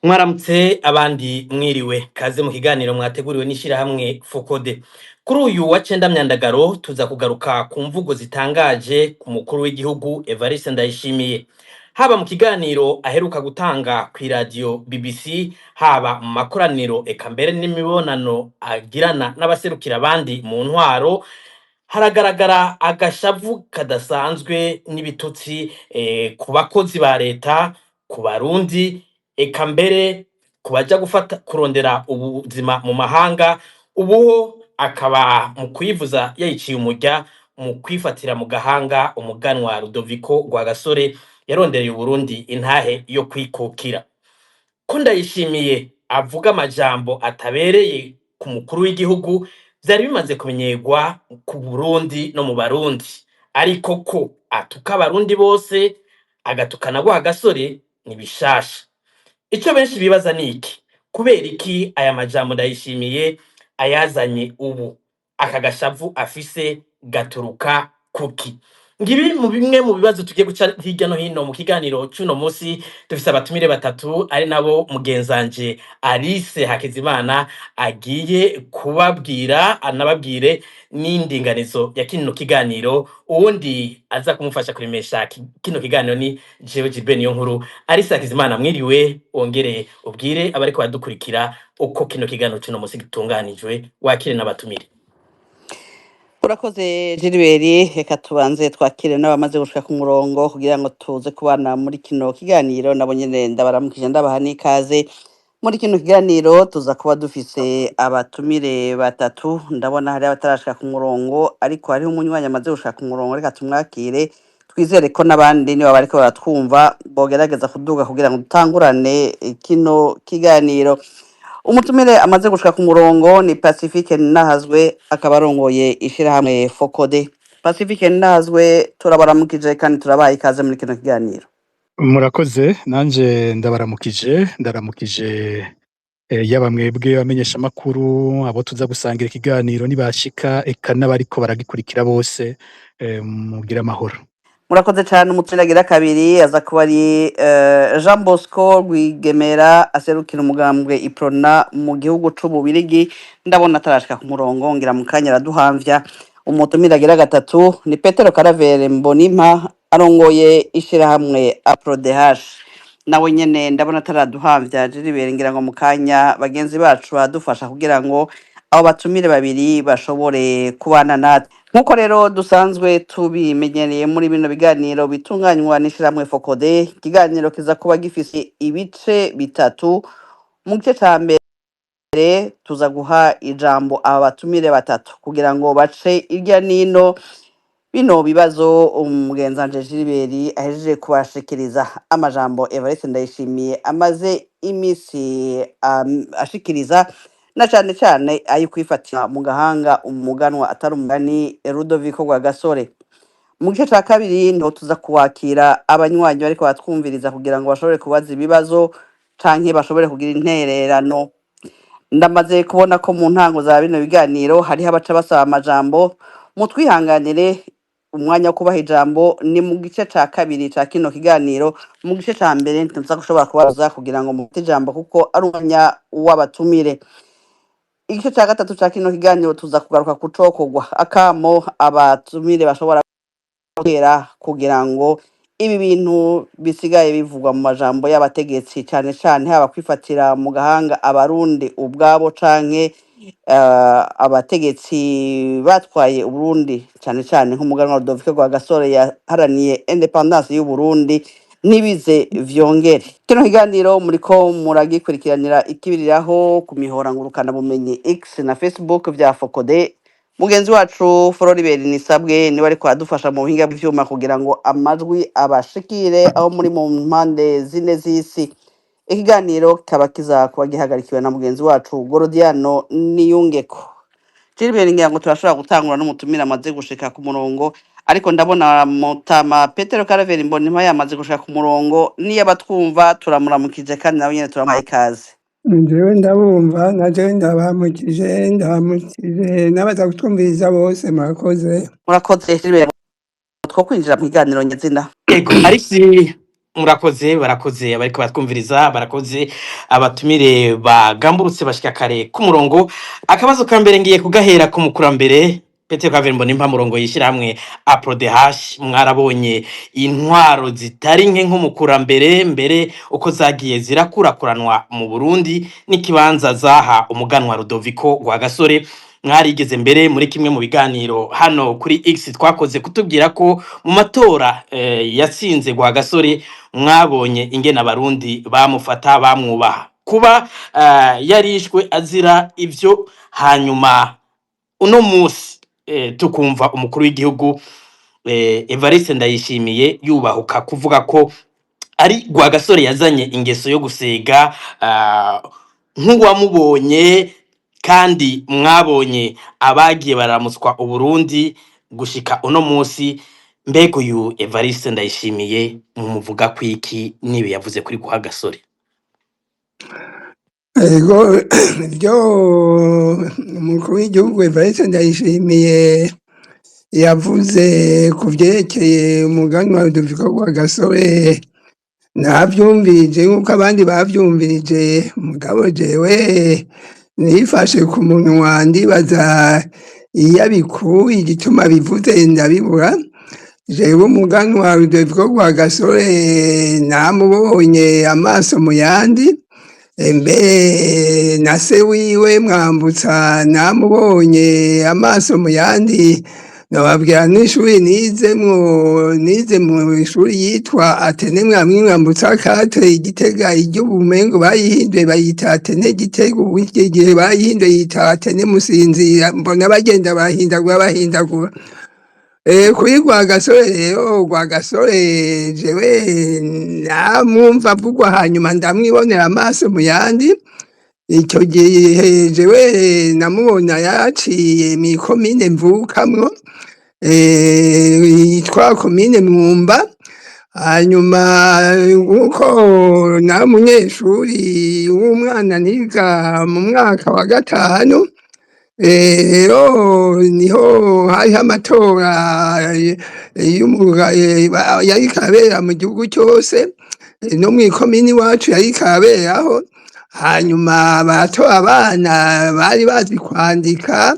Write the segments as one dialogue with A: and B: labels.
A: Mwaramutse abandi mwiriwe kaze mu kiganiro mwateguriwe n'ishirahamwe Fokode. Kuri uyu wa 9 Myandagaro tuza kugaruka ku mvugo zitangaje ku mukuru w'igihugu Evariste Ndayishimiye. Haba mu kiganiro aheruka gutanga ku radio BBC, haba mu makoraniro eka mbere n'imibonano agirana n'abaserukira abandi mu ntwaro, haragaragara agashavu kadasanzwe n'ibitutsi ku bakozi ba leta, ku barundi eka mbere kubaja gufata kurondera ubuzima mu mahanga. Ubu akaba mu kwivuza yayiciye umurya mu kwifatira mu gahanga umuganwa Rudoviko Rwagasore yarondereye Burundi intahe yo kwikukira. Ko Ndayishimiye avuga amajambo atabereye ku mukuru w'igihugu vyari bimaze kumenyerwa ku Burundi no mu Barundi, ariko ko atuka abarundi bose agatukana Rwagasore ni bishasha. Ico benshi bibaza niki, kubera iki aya majambo Ndayishimiye ayazanye ubu, aka gashavu afise gaturuka kuki? Ngibi mu bimwe mu bibazo tugiye guca hirya no hino mu kiganiro cy'uno munsi. Dufise abatumire batatu ari nabo mugenzanje Alice Hakizimana agiye kubabwira anababwire n'indinganizo ya kino kiganiro. Uwundi aza kumufasha kurimesha kino kiganiro ni jewe Jibe Niyonkuru. Alice Hakizimana mwiriwe, wongere ubwire abariko badukurikira uko kino kiganiro cy'uno munsi gitunganijwe, wakire n'abatumire.
B: Urakoze Gilbert, reka tubanze twakire n'abamaze gushika ku murongo kugira ngo tuze kubana muri kino kiganiro. Nabo nyene ndabaramukije ndabaha n'ikaze muri kino kiganiro. Tuza kuba dufise abatumire batatu, ndabona hari abatarashika ku murongo ariko hariho umunywanyi amaze gushika ku murongo, reka tumwakire. Twizere ko n'abandi niba bariko baratwumva bogerageza kuduga kugira ngo dutangurane kino kiganiro. Umutumire amaze gushika ku murongo ni Pacifique Nahazwe, akaba arongoye ishirahamwe Fokode. Pacifique Nahazwe, turabaramukije kandi turabaye ikaze muri kino kiganiro.
C: Murakoze, nanje ndaramukije yaba mwebwe bamenyesha makuru, abo tuza gusangira ikiganiro nibashika, eka n'abariko baragikurikira bose, mugira amahoro.
B: Murakoze cyane. Umutumire agira kabiri aza kuba ari Jean Bosco Rwigemera, aserukira umugambwe Iprona mu gihugu c'Ububirigi. Ndabona atarashika ku murongo, ngira mu kanya araduhamvya. Umutumire agira gatatu ni Petero Karavere Mbonimpa, arongoye ishirahamwe APRODH. Nawe nyene ndabona ataraduhamvya. Gilbert, ngira ngo mu kanya bagenzi bacu badufasha kugira ngo abo batumire babiri bashobore kubana natwe. Nkuko rero dusanzwe tubimenyereye muri bino biganiro bitunganywa n'ishirahamwe Fokode, ikiganiro kiza kuba gifise ibice bitatu. Mu gice ca mbere tuza guha ijambo aba batumire batatu kugira ngo bace irya nino bino bibazo umugenzanje Gilbert ahejeje kubashikiriza. Amajambo Evariste Ndayishimiye amaze imisi ashikiriza, na cane ayo kwifatira mu gahanga umuganwa atari umugani Rudoviko Rwagasore. Mu gice ca kabiri niho tuza kuwakira abanywanyi bariko batwumviriza kugira ngo bashobore kubaza ibibazo canke bashobore kugira intererano. Ndamaze kubona ko mu ntango za bino biganiro hariho abaca basaba amajambo, mutwihanganire. Umwanya wo kubaha ijambo ni mu gice ca kabiri ca kino kiganiro. Mu gice ca mbere ntuza gushobora kubaza kugira ngo mufite ijambo kuko ari umwanya w'abatumire. Igice ca gatatu ca kino kiganiro tuza kugaruka kucokogwa akamo abatumire bashobora gutera kugira ngo ibi bintu bisigaye bivugwa mu majambo y'abategetsi, cane haba kwifatira mu gahanga abarundi ubwabo canke abategetsi batwaye Uburundi, cane nk'umuganwa Rudoviko Rwagasore yaharaniye independance y'u Burundi, nibize vyongere. Kino kiganiro muriko muragikurikiranira ikibiriraho ku mihora ngurukana bumenyi X na Facebook vya Fokode. Mugenzi wacu Floribert Nisabwe niwe ariko adufasha mu buhinga bw'ivyuma kugira ngo amajwi abashikire aho muri mu mpande zine z'isi. Ikiganiro kaba kiza kuba gihagarikiwe na mugenzi wacu Gorodiano Niyungeko. Gilbert, ngira ngo turashobora gutangura n'umutumire amaze gushika ku murongo, ariko ndabona Mutama Petero Karaveri Mbonimpa yamaze gushika ku murongo. Niyo abatwumva turamuramukije kandi nawe nyene turamuha ikaze.
D: Njyewe ndabumva, naje ndabamukije n'abaza kutwumviriza bose. Murakoze.
B: Murakoze Gilbert, two kwinjira mu kiganiro nyezina.
A: Ego Alice, murakoze barakoze abariko batwumviriza barakoze abatumire bagamburutse bashika kare ku murongo. Akabazo ka mbere ngiye kugahera ku mukurambere Petero Kavimbo nimba murongo yishira hamwe APRODH. Mwarabonye intwaro zitari nke nk'umukurambere mbere uko zagiye zirakurakuranwa mu Burundi n'ikibanza zaha umuganwa Rudoviko Rwagasore. Mwarigeze mbere muri kimwe mu biganiro hano kuri X twakoze kutubwira ko mu matora yatsinze Rwagasore mwabonye ingene abarundi bamufata bamwubaha kuba yarishwe azira ivyo. Hanyuma uno musi tukumva umukuru w'igihugu Evariste Ndayishimiye yubahuka kuvuga ko ari Rwagasore yazanye ingeso yo gusega nk'uwamubonye kandi mwabonye abagiye baramutswa Uburundi gushika uno musi. Mbego yu Evariste Ndayishimiye mumuvuga kwiki nibe yavuze kuri Rwagasore?
D: Ego byo umukuru w'igihugu Evariste Ndayishimiye yavuze ku vyerekeye umuganwa Rudoviko Rwagasore navyumvirije nk'uko abandi bavyumvirije, mugabo jewe nifashe ku munwa ndibaza iyo abikuye igituma bivuze ndabibura. Jewe umuganwa Rudoviko Rwagasore namubonye amaso mu yandi, mbere na se wiwe Mwambutsa namubonye amaso mu yandi. Nababwira n'ishuri nize mu ishuri yitwa Atene Mwambutsa Kate Igitega, iry'ubumengo bayihinduye bayita Atene Gitega, ubu iki gihe bayihinduye yita Atene Musinzira. Mbona bagenda bahindagura. Kuri Rwagasore rero, Rwagasore jewe namwumva avugwa hanyuma ndamwibonera amaso mu yandi. Icyo gihe jewe namubona yaciye mw'ikomine mvukamwo yitwa komine Mwumba. Hanyuma nk'uko na munyeshuri w'umwana niga mu mwaka wa gatanu, rero niho hariho amatora yariko arabera mu gihugu cyose, no mw'ikomine iwacu yariko araberaho. Hanyuma baratora abana bari bazi kwandika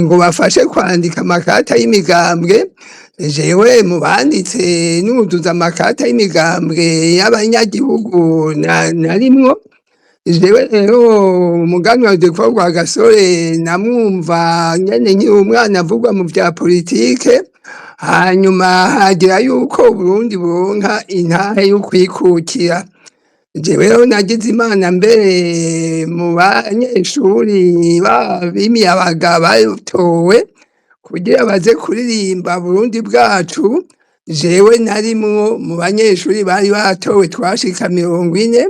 D: ngo bafashe kwandika amakarata y'imigambwe. Jewe mu banditse nuzuza amakarata y'imigambwe y'abanyagihugu narimwo. Jewe rero umuganwa Rudoviko Rwagasore namwumva nyene nkiri umwana avugwa mu vya politike. Hanyuma hagira yuko Burundi buronka intahe yo kwikukira. Jewe rero nagize Imana mbere mu banyeshuri b'imiyabaga batowe kugira baze kuririmba Burundi bwacu. Jewe narimwo mu banyeshuri bari batowe, twashika 40.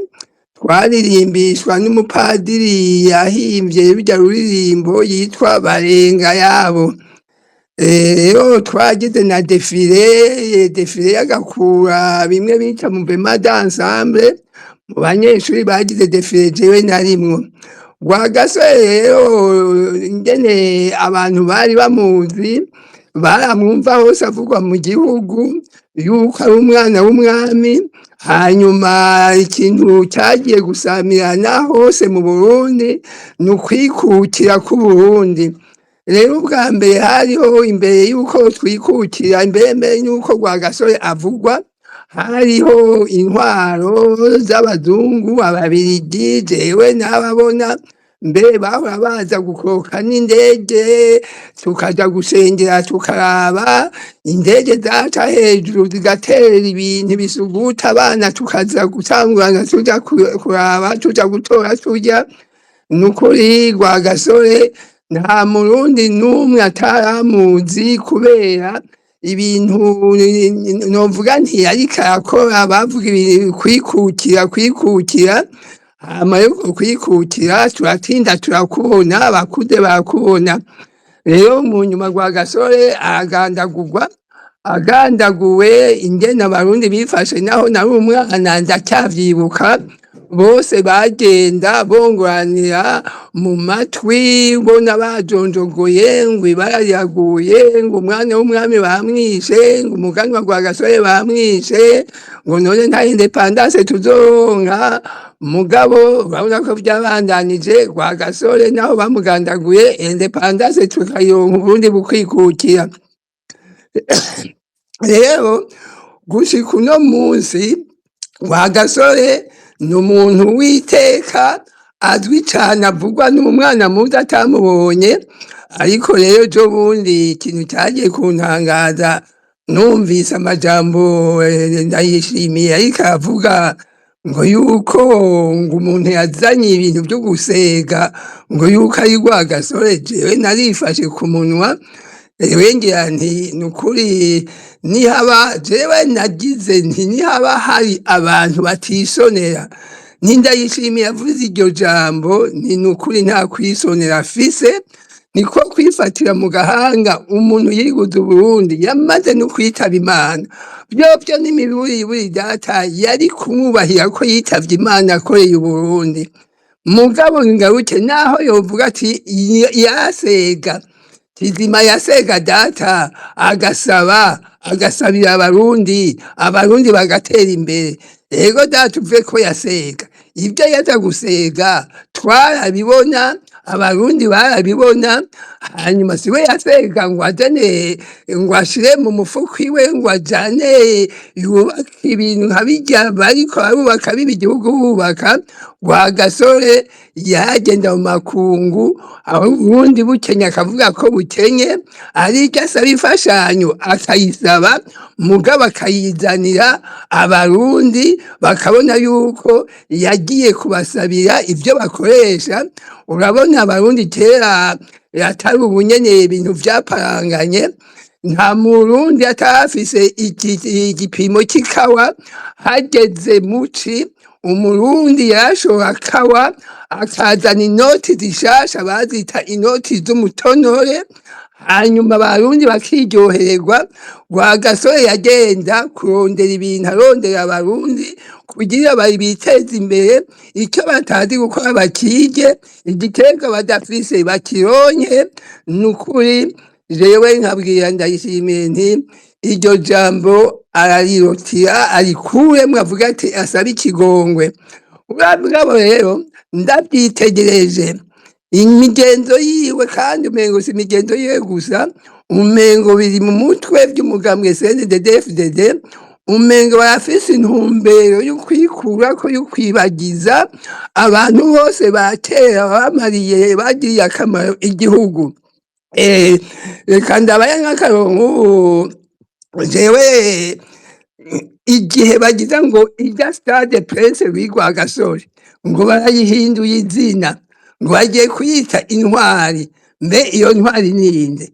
D: Twaririmbishwa n'umupadiri yahimbye rurya ruririmbo yitwa Barenga yabo. Rero twagize na defile y'agakura bimwe bita mu bema d'ensemble. Mu banyeshuri bagize defile jewe narimwo. Rwagasore rero ingene abantu bari bamuzi, baramwumva hose avugwa mu gihugu yuko ari umwana w'umwami. Hanyuma ikintu cyagiye gusamirana hose mu Burundi ni ukwikukira k'Uburundi. Rero ubwa mbere hariho, imbere yuko twikukira, imbere yuko Rwagasore avugwa, hariho intwaro z'abazungu, ababirigi. Jewe nababona mbere bahora baza gukoroka n'indege, tukaja gusengera tukaraba indege zaca hejuru zigatera ibintu bisuguta abana, tukaza gutangurana tuja kuraba, tuja gutora turya. Nukuri Rwagasore nta murundi n'umwe ataramuzi kubera ibintu novuga ntiyariko arakora. Bavuga kwikukira. Hama yo kwikukira turatinda turakubona, abakuze barakubona. Rero mu nyuma Rwagasore aragandagurwa. agandaguwe ingene abarundi bifashe naho nari umwana ndacyavyibuka bose bagenda bongoranira mu matwi bona bajonjogoye ngo ibara ryaguye ngo umwana w'umwami bamwishe ngo umuganwa gwa gasore bamwishe ngo none nta independance tuzoronka mugabo urabona ko byabandanije gwa gasore naho bamugandaguye independance tukayironka ubundi bukwikukira rero gushika uno munsi gwa gasore ni umuntu w'iteka azwi cyane avugwa n'umwana muto atamubonye ariko rero ejo bundi ikintu cyagiye kuntangaza numvise amajambo ndayishimiye ariko aravuga ngo yuko ngo umuntu yazanye ibintu byo gusega ngo yuko ari gwa gasore jewe narifashe ku munwa ngira nti ni ukuri nihaba jewe nagize nti nihaba hari abantu batisonera Ndayishimiye avuze iryo jambo ni ukuri nta kwisonera afise niko kwifatira mu gahanga umuntu yiguze Burundi yamaze no kwitaba Imana byovyo n'imiburi data yari kumwubahira ko yitavye Imana akoreye Burundi mugabo ngaruke naho yovuga ati yasega Kizima yasega data agasabira abarundi bagatera imbere ego data uve ko yasega ibyo yaza gusega twarabibona abarundi barabibona hanyuma siwe yasega ngo ajane ngo ashire mu mufuko iwe ngo ajane yubaka ibintu nkabijya bariko barubaka b'igihugu bubaka gwa gasore yagenda mu makungu aho ubundi bukenya akavuga ko bukenye ariko asaba imfashanyo akayisaba mugabo akayizanira abarundi bakabona yuko yagiye kubasabira ibyo bakoresha urabona abarundi kera atari ubunyeneye ibintu vyaparanganye nta murundi atafise igipimo cy'ikawa hageze muci umurundi yashora kawa akazana inoti zishasha bazita inoti z'umutonore hanyuma abarundi bakiryohererwa gwa gasore yagenda kurondera ibintu arondera abarundi kugira biteze imbere icyo batazi gukora bakige igitega badafise bakironke nukuri jewe nkabwira Ndayishimiye nti iryo jambo ararirotira arikuremwo avuga ati asaba ikigongwe ubwabo rero ndabyitegereje imigenzo yiwe kandi umengo si imigenzo yiwe gusa umengo biri mu mutwe by'umugambwe CNDD-FDD umengo barafise intumbero yo kwikurako yo kwibagiza abantu bose batera bamariye bagiriye akamaro igihugu reka ndabaye nk'akarongo jewe igihe bagize ngo irya stade Prince Louis Rwagasore ngo barayihinduye izina ngo bagiye kuyita intwari mbe iyo ntwari ninde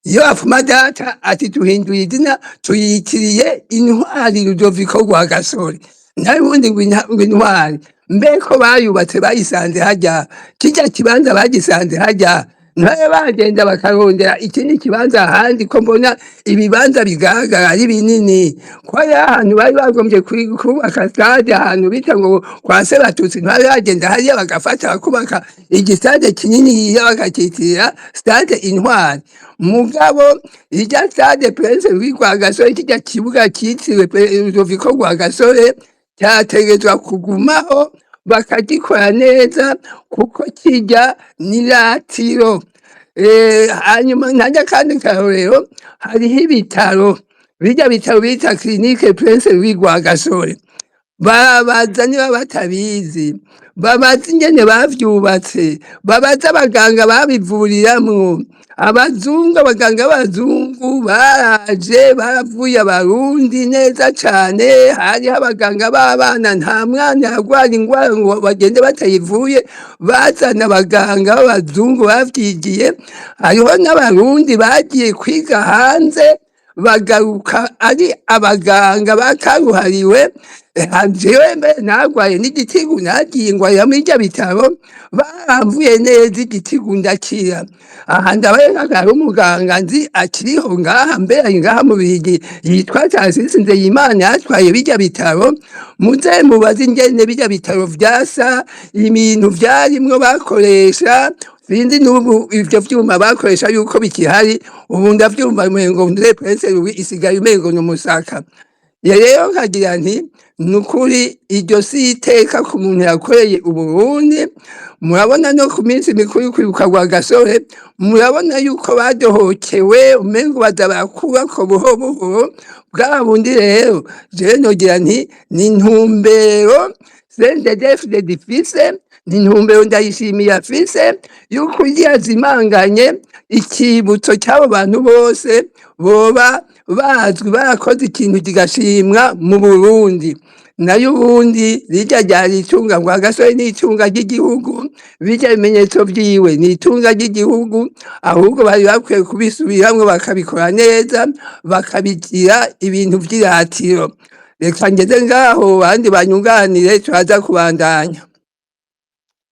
D: iyo afuma data ati tuhinduye izina tuyitiriye intwari Rudoviko Rwagasore nawe ubundi ngo intwari mbe ko bayubatse bayisanze hajya kijya kibanza bagisanze hajya nawe bagenda bakarondera ikindi kibanza ahandi ko mbona ibibanza bigaragara ari binini ko ari ahantu bari bagombye kubaka stade ahantu bita ngo kwa Sebatutsi nawe bagenda hariya bagafata bakubaka igistade kinini bakakitirira stade intwari mugabo irya stade Prince Louis Rwagasore kijya kibuga cyitiriwe Rudoviko Rwagasore cyategetswe kugumaho bakagikora neza kuko kijya niratiro hanyuma ntajya kandi karorero hariho ibitaro bijya bitaro bita clinique Prince Louis Rwagasore babaza niba batabizi babaza ingene bavyubatse babaza abaganga babivuriramwo abaganga b'abazungu baraje baravuye abarundi neza cane hariho abaganga b'abana nta mwana yarwara ingwara ngo bagende batayivuye bazana abaganga b'abazungu bavyigiye hariho n'abarundi bagiye kwiga hanze bagaruka ari abaganga bakaruhariwe jewe mbere narwaye n'igitigu nagiye ngwarira muri iryo bitaro baramvuye neza igitigu ndakira aha ndabaye nk'agara umuganga nzi akiriho ngaha mbere ari ngaha mu Bigi yitwa Tarsisi Nzeyimana yatwaye birya bitaro muze mubaze ingene birya bitaro vyasa ibintu vyarimwo bakoresha sinzi n'ubu ivyo vyuma bakoresha yuko bikihari ubu ndavyumva umengo Ndre Prince Louis isigaye umengo n'umusaka rero nkagira nti nukuri iryo si iteka ku muntu yakoreye Uburundi murabona no ku minsi mikuru kwibuka kwa Gasore murabona yuko badohokewe umengo baza barakubako buhoro buhoro bwa bundi rero jewe nogira nti ni intumbero CNDD-FDD ifise ni intumbero Ndayishimiye afise yuko yazimanganye ikibutso cy'abo bantu bose boba bazwi barakoze ikintu kigashimwa mu Burundi nayo ubundi rirya ryari itunga ngo Gasore ni itunga ry'igihugu bijya bimenyetso vyiwe ni itunga ry'igihugu ahubwo bari bakwiye kubisubiramwo bakabikora neza bakabigira ibintu vy'iratiro reka ngeze ngaho bandi banyunganire turaza kubandanya.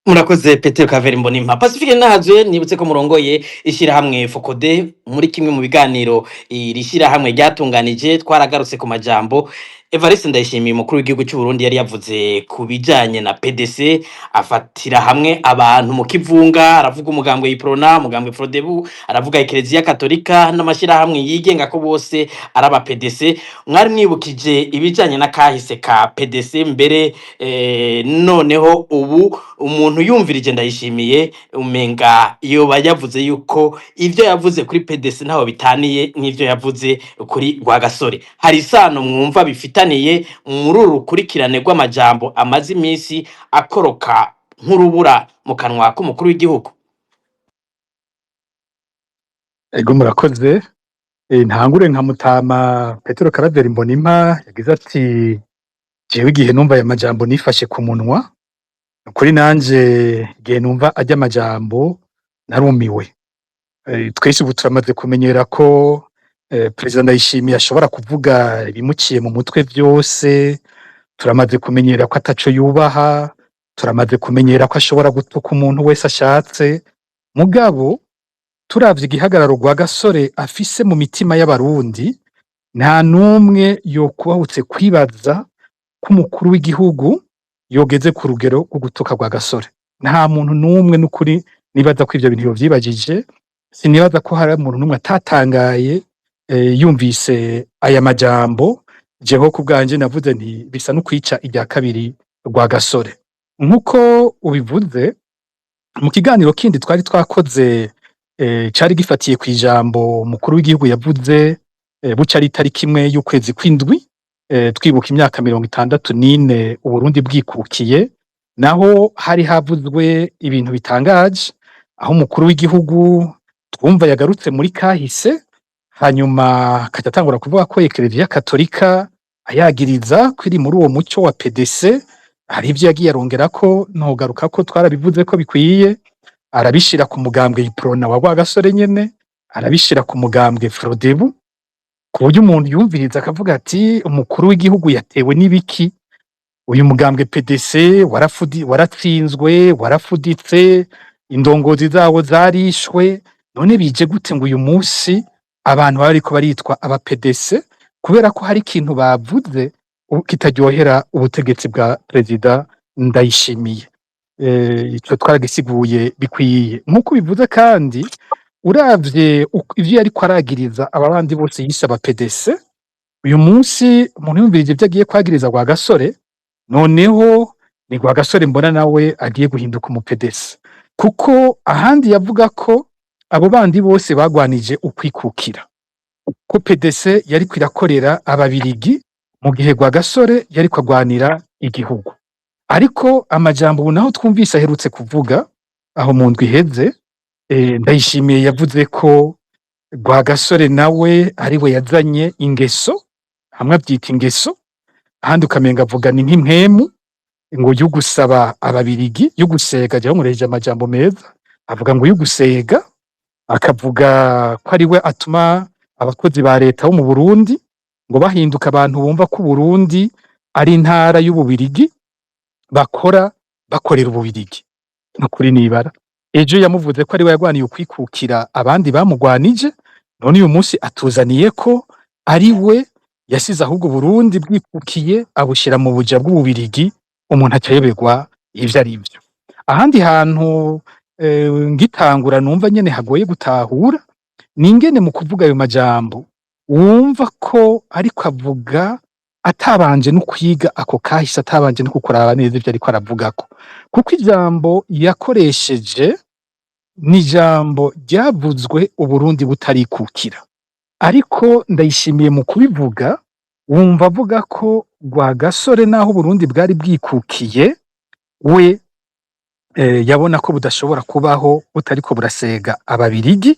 A: Murakoze Petero Kaveri Mbonimpa. Pacifique Nahazwe nibutse ko murongoye ishirahamwe Fokode muri kimwe mu biganiro irishirahamwe ryatunganije twaragarutse ku majambo Evariste Ndayishimiye umukuru w'igihugu cy'u Burundi yari yavuze ku bijanye na PDC afatira hamwe abantu mu kivunga aravuga umugambwe y'Iprona umugambwe Frodebu aravuga Eklezia Katolika n'amashirahamwe yigenga ko bose araba PDC mwari mwibukije ibijanye na kahise ka PDC mbere noneho ubu umuntu yumvirije Ndayishimiye umenga iyo bayavuze yuko ivyo yavuze kuri PDC ntaho bitaniye n'ivyo yavuze kuri Rwagasore hari isano mwumva bifitaniye muri urukurikirane rw'amajambo amaze iminsi akoroka nk'urubura mu kanwa k'umukuru w'igihugu.
C: Ego murakoze ntangure nka Mutama Petero Karaveri Mbonimpa yagize ati jewe igihe numva aya majambo nifashe ku munwa kuri nanje igihe numva ajya amajambo narumiwe. Twese ubu turamaze kumenyera ko Perezida Ndayishimiye ashobora kuvuga ibimuciye mu mutwe byose, turamaze kumenyera ko ataco yubaha, turamaze kumenyera ko ashobora gutuka umuntu wese ashatse. Mugabo turavye igihagararo Rwagasore afise mu mitima y'abarundi nta numwe yokwahutse kwibaza ko umukuru w'igihugu yogeze ku rugero rwo gutuka Rwagasore. Nta muntu numwe n'ukuri nibaza ko ivyo bintu yovyibagije, sinibaza ko hari umuntu numwe atatangaye yumvise aya majambo. Jeho ku bwanje navuze nti bisa no kwica irya kabiri Rwagasore. Nkuko ubivuze mu kiganiro kindi twari twakoze cari gifatiye ku ijambo mukuru w'igihugu yavuze buca ari tariki imwe y'ukwezi kw'indwi twibuka imyaka 64 Uburundi bwikukiye, naho hari havuzwe ibintu bitangaje aho umukuru w'igihugu twumva yagarutse muri kahise hanyuma katatangura kuvuga ko Eklezia Katolika ayagiriza kwiri muri uwo muco wa PDC. Hari ivyo yagiye arongera ko ntogaruka ko twarabivuze ko bikwiye, arabishira ku mugambwe y'Iprona wa Rwagasore nyene, arabishira ku mugambwe Frodebu, ku buryo umuntu yumviriza akavuga ati umukuru w'igihugu yatewe n'ibiki, uyu mugambwe PDC waratsinzwe warafuditse, indongozi zawo zarishwe, none bije gute ngo uyu munsi abantu bariko baritwa aba PDC kubera ko hari ikintu bavuze kitaryohera ubutegetsi bwa Perezida Ndayishimiye. Ico twaragisiguye bikwiye nkuko bivuze, kandi uravye ivyo yariko aragiriza ababandi bose yise aba PDC, uyu munsi umuntu yumvirije ivyo agiye kwagiriza Rwagasore, noneho ni Rwagasore mbona nawe agiye guhinduka umu PDC, kuko ahandi yavuga ko abo bandi bose bagwanije ukwikukira, ko PDC yari kwirakorera ababirigi mu gihe Rwagasore yari kwagwanira igihugu. Ariko amajambo ubu naho twumvise aherutse kuvuga aho mu ndwi iheze, Ndayishimiye yavuze ko Rwagasore nawe ari we yazanye ingeso, hamwe abyita ingeso, ahandi ukamenga avuga ni nk'impwemu ngo y'ugusaba ababirigi, y'ugusega, jya mureje amajambo meza, avuga ngo y'ugusega, akavuga ko ari we atuma abakozi ba leta bo mu Burundi ngo bahinduka abantu bumva ko Burundi ari intara y'Ububirigi bakorera Ububirigi. Nukuri nibara. Ejo yamuvuze ko ari we yagwaniye ukwikukira abandi bamugwanije, none uyu munsi atuzaniye ko ari we yasize ahubwo Burundi bwikukiye abushira mu buja bw'Ububirigi, umuntu acayoberwa ivyo ari vyo. Ahandi hantu ngitangura numva nyene hagoye gutahura ningene mu kuvuga ayo majambo wumva ko ariko avuga atabanje no kwiga ako kahise, atabanje no kukuraba neza ivyo ariko aravugako, kuko ijambo yakoresheje ni ijambo ryavuzwe Uburundi butarikukira, ariko Ndayishimiye mu kubivuga wumva avuga ko Rwagasore naho Uburundi bwari bwikukiye we yabona ko budashobora kubaho butariko burasega Ababirigi,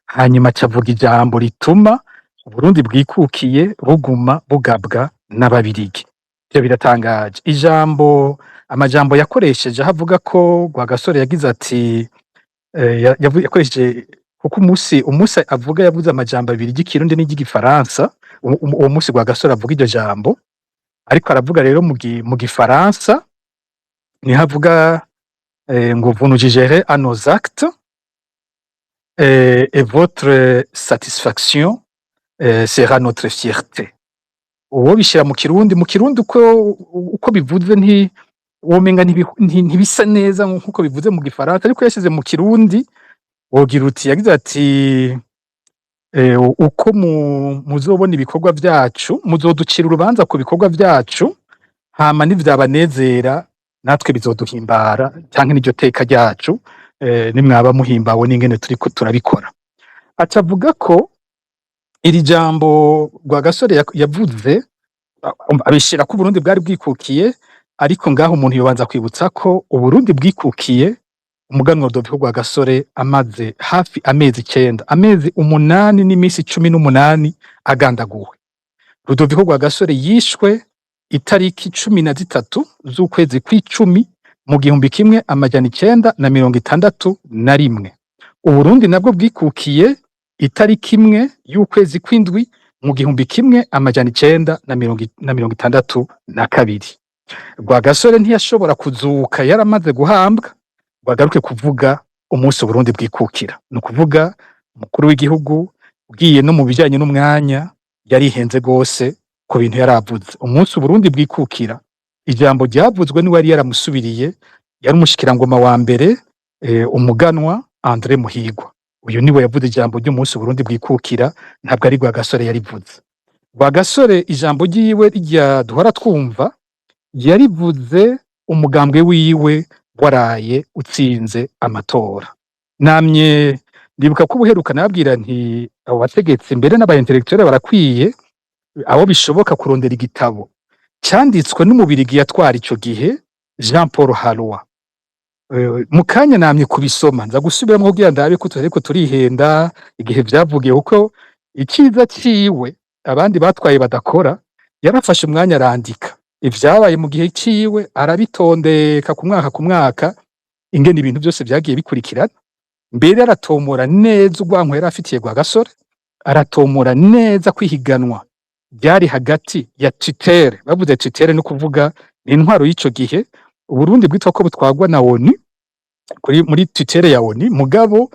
C: hanyuma acavuga ijambo rituma Uburundi bwikukiye buguma bugabwa n'Ababirigi. Ivyo biratangaje. Amajambo yakoresheje avuga ko Rwagasore yagize ati yakoresheje kuko umusi avuga yavuze amajambo abiri ry'ikirundi n'iry'igifaransa, uwo musi Rwagasore avuga iryo jambo, ariko aravuga rero mu gifaransa niho avuga ngo vous nous jugerez à nos actes et votre satisfaction sera notre fierté. Uwo bishira mu Kirundi uko bivuze womenga ntibisa neza nkuko bivuze mu gifaransa, ariko yashize mu Kirundi wogira uti yagize ati uko muzobona ibikorwa vyacu muzoducira urubanza ku bikorwa vyacu, hama nivyabanezera natwe bizoduhimbara, canke n'iryo teka ryacu nimwaba muhimbawe n'ingene turiko turabikora. Acavuga ko iri jambo Rwagasore yavuze abishira ko Uburundi bwari bwikukiye, ariko ngaho umuntu yobanza kwibutsa ko Uburundi bwikukiye umuganwa Rudoviko Rwagasore amaze hafi amezi 9, amezi 8 n'imisi 18 agandaguwe. Rudoviko Rwagasore yishwe itariki 13 z'ukwezi kw'icumi mu 1961. Uburundi nabwo bwikukiye itariki 1 y'ukwezi kw'indwi mu 1962. Rwagasore ntiyashobora kuzuka yaramaze guhambwa bagaruke kuvuga umunsi Uburundi bwikukira. No kuvuga umukuru w'igihugu ugiye no mu bijanye n'umwanya yarihenze gose ku bintu yaravuze. Umunsi Uburundi bwikukira ijambo ryavuzwe ni wari yaramusubiriye, yari umushikirangoma wa mbere umuganwa André Muhigwa. Uyu niwe yavuze ijambo ry'umunsi Uburundi bwikukira, ntabwo ari Rwagasore yarivuze. Rwagasore ijambo ryiwe rya duhora twumva yarivuze umugambwe wiwe waraye utsinze amatora. Namye ndibuka ko ubuheruka nabwira nti abo bategetsi mbere n'aba intellectuel barakwiye abo bishoboka kurondera igitabo cyanditswe n'umubirigi yatwara ico gihe Jean Paul Halwa. Mukanya namye kubisoma nza gusubiramo kugira ndabe ko turiko turihenda igihe vyavugiye, kuko ikiza ciwe abandi batwaye badakora, yarafashe umwanya arandika ivyabaye mu gihe ciwe, arabitondeka ku mwaka ingene ibintu byose vyagiye bikurikirana, mbere aratomora neza urwanko yari afitiye Rwagasore, aratomora neza kwihiganwa byari hagati ya tutere. Bavuze tutere no kuvuga ni intwaro y'ico gihe Uburundi bwitwa ko butwagwa na ONU, muri tutere ya ONU, mugabo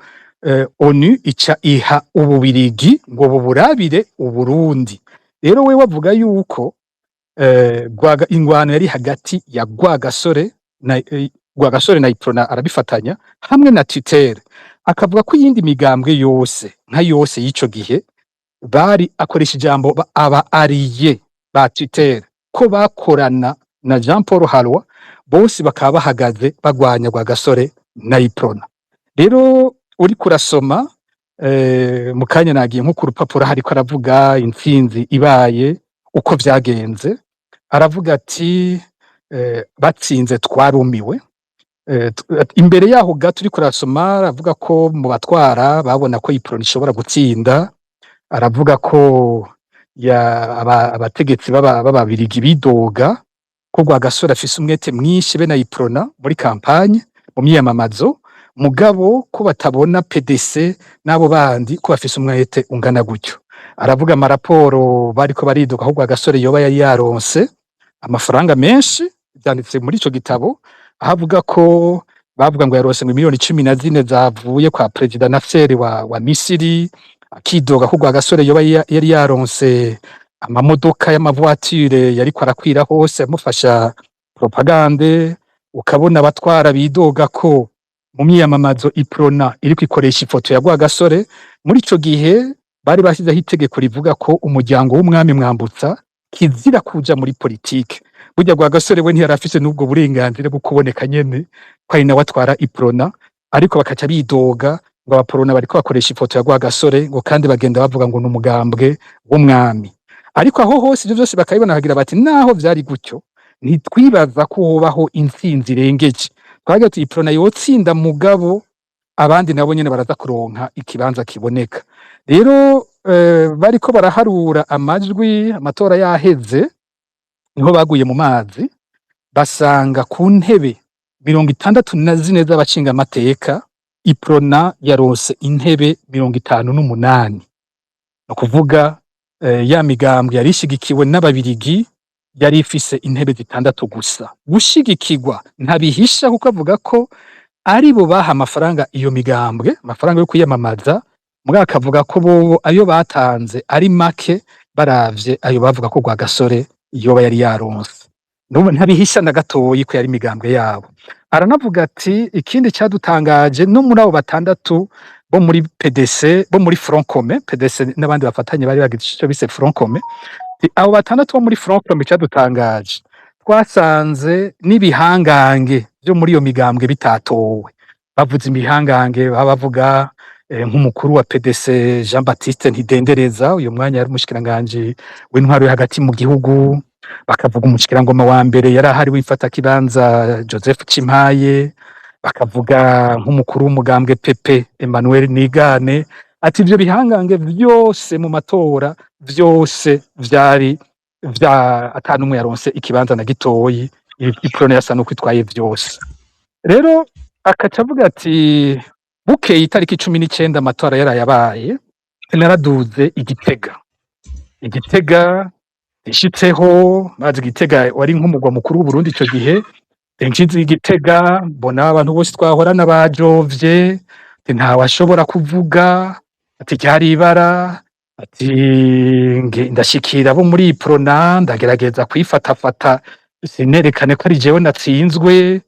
C: ONU ica iha Ububirigi ngo buburabire Uburundi. Rero we wavuga yuko ingwano yari hagati ya Rwagasore na Iprona arabifatanya hamwe na tutere, akavuga ko iyindi migambwe yose nka yose y'ico gihe bari akoresha ijambo aba ariye ba tutere ko bakorana na Jean Paul Halwa, bose bakaba bahagaze bagwanya Rwagasore na Iprona. Rero uri kurasoma mu kanya nagiye nko ku rupapuro hariko aravuga intsinzi ibaye uko vyagenze, aravuga ati batsinze twarumiwe. Imbere yaho gato uri kurasoma aravuga ko mu batwara babona ko Iprona ishobora gutsinda, aravuga ko abategetsi b'Ababirigi bidoga ko Rwagasore afise umwete mwinshi be na Iprona muri kampanye mu myiyamamazo, mugabo ko batabona PDC n'abo bandi ko bafise umwete ungana gutyo. Aravuga amaraporo bariko baridoga ko Rwagasore yoba yari yaronse amafaranga menshi, byanditse muri ico gitabo, aho avuga ko bavuga ngo yarose ngo miliyoni 14 zavuye kwa Perezida Nasser wa Misiri, akidoga ko Rwagasore yoba yari yaronse amamodoka y'amavoiture yariko arakwira hose amufasha propagande, ukabona abatwara bidoga ko mu myiyamamazo Iprona iriko ikoresha ifoto ya Rwagasore. Muri ico gihe bari bashyizeho itegeko rivuga ko umuryango w'umwami Mwambutsa kizira kuja muri politike. Burya Rwagasore we ntiyari afise n'ubwo burenganzira bwo kuboneka nyene ko ari nawe atwara Iprona, ariko bakaca bidoga ngo abaporona bariko bakoresha ifoto ya Rwagasore, ngo kandi bagenda bavuga ngo n'umugambwe w'umwami. Ariko aho hose ivyo vyose bakabibona bakagira bati naho vyari gutyo ntitwibaza ko hobaho intsinzi irengeje, twagira tuti Iprona yotsinda mugabo abandi nabo nyene baraza kuronka ikibanza kiboneka. Rero bariko baraharura amajwi, amatora yaheze, niho baguye mu mazi basanga ku ntebe 64 z'abashinga amateka Iprona yarose intebe 58. No kuvuga ya migambwe yari ishigikiwe n'ababirigi yari ifise intebe 6 gusa. Gushigikirwa ntabihisha kuko avuga ko ari bo baha amafaranga iyo migambwe, amafaranga yo kwiyamamaza, mugabo akavuga ko bo ayo batanze ari make baravye ayo bavuga ko Rwagasore yoba yari yaronse. Nubu ntabihisha na gatoyi ko yari imigambwe yabo. Aranavuga ati ikindi cyadutangaje no muri abo batandatu bo muri PDC, bo muri Front Commun, PDC n'abandi bafatanye bari bagize ico bise Front Commun, abo batandatu bo muri Front Commun cyadutangaje twasanze n'ibihangange byo muri iyo migambwe bitatowe. Bavuze imihangange bavuga nk'umukuru wa PDC Jean Baptiste Ntidendereza, uyu mwanya yari umushikiranganje w'intwaro yo hagati mu gihugu, bakavuga umushikirangoma wa mbere yari ahari wifata kibanza Joseph Cimpaye, bakavuga nk'umukuru w'umugambwe PP Emmanuel Nigane. Ati ivyo bihangange vyose mu matora vyose vyari atanumwe yaronse ikibanza na gitoyi, Iprona yasa nuko itwaye vyose. Rero akaca avuga ati bukeye itariki 19 amatora yarayabaye, naraduze Igitega ishitseho, maze Igitega wari nk'umugwa mukuru w'u Burundi ico gihe. Ngize Igitega mbona abantu bose twahorana bajovye, nta washobora kuvuga, ati cyari ibara, ati ndashikira bo muri Iprona ndagerageza kwifatafata sinerekane ko ari jewe natsinzwe.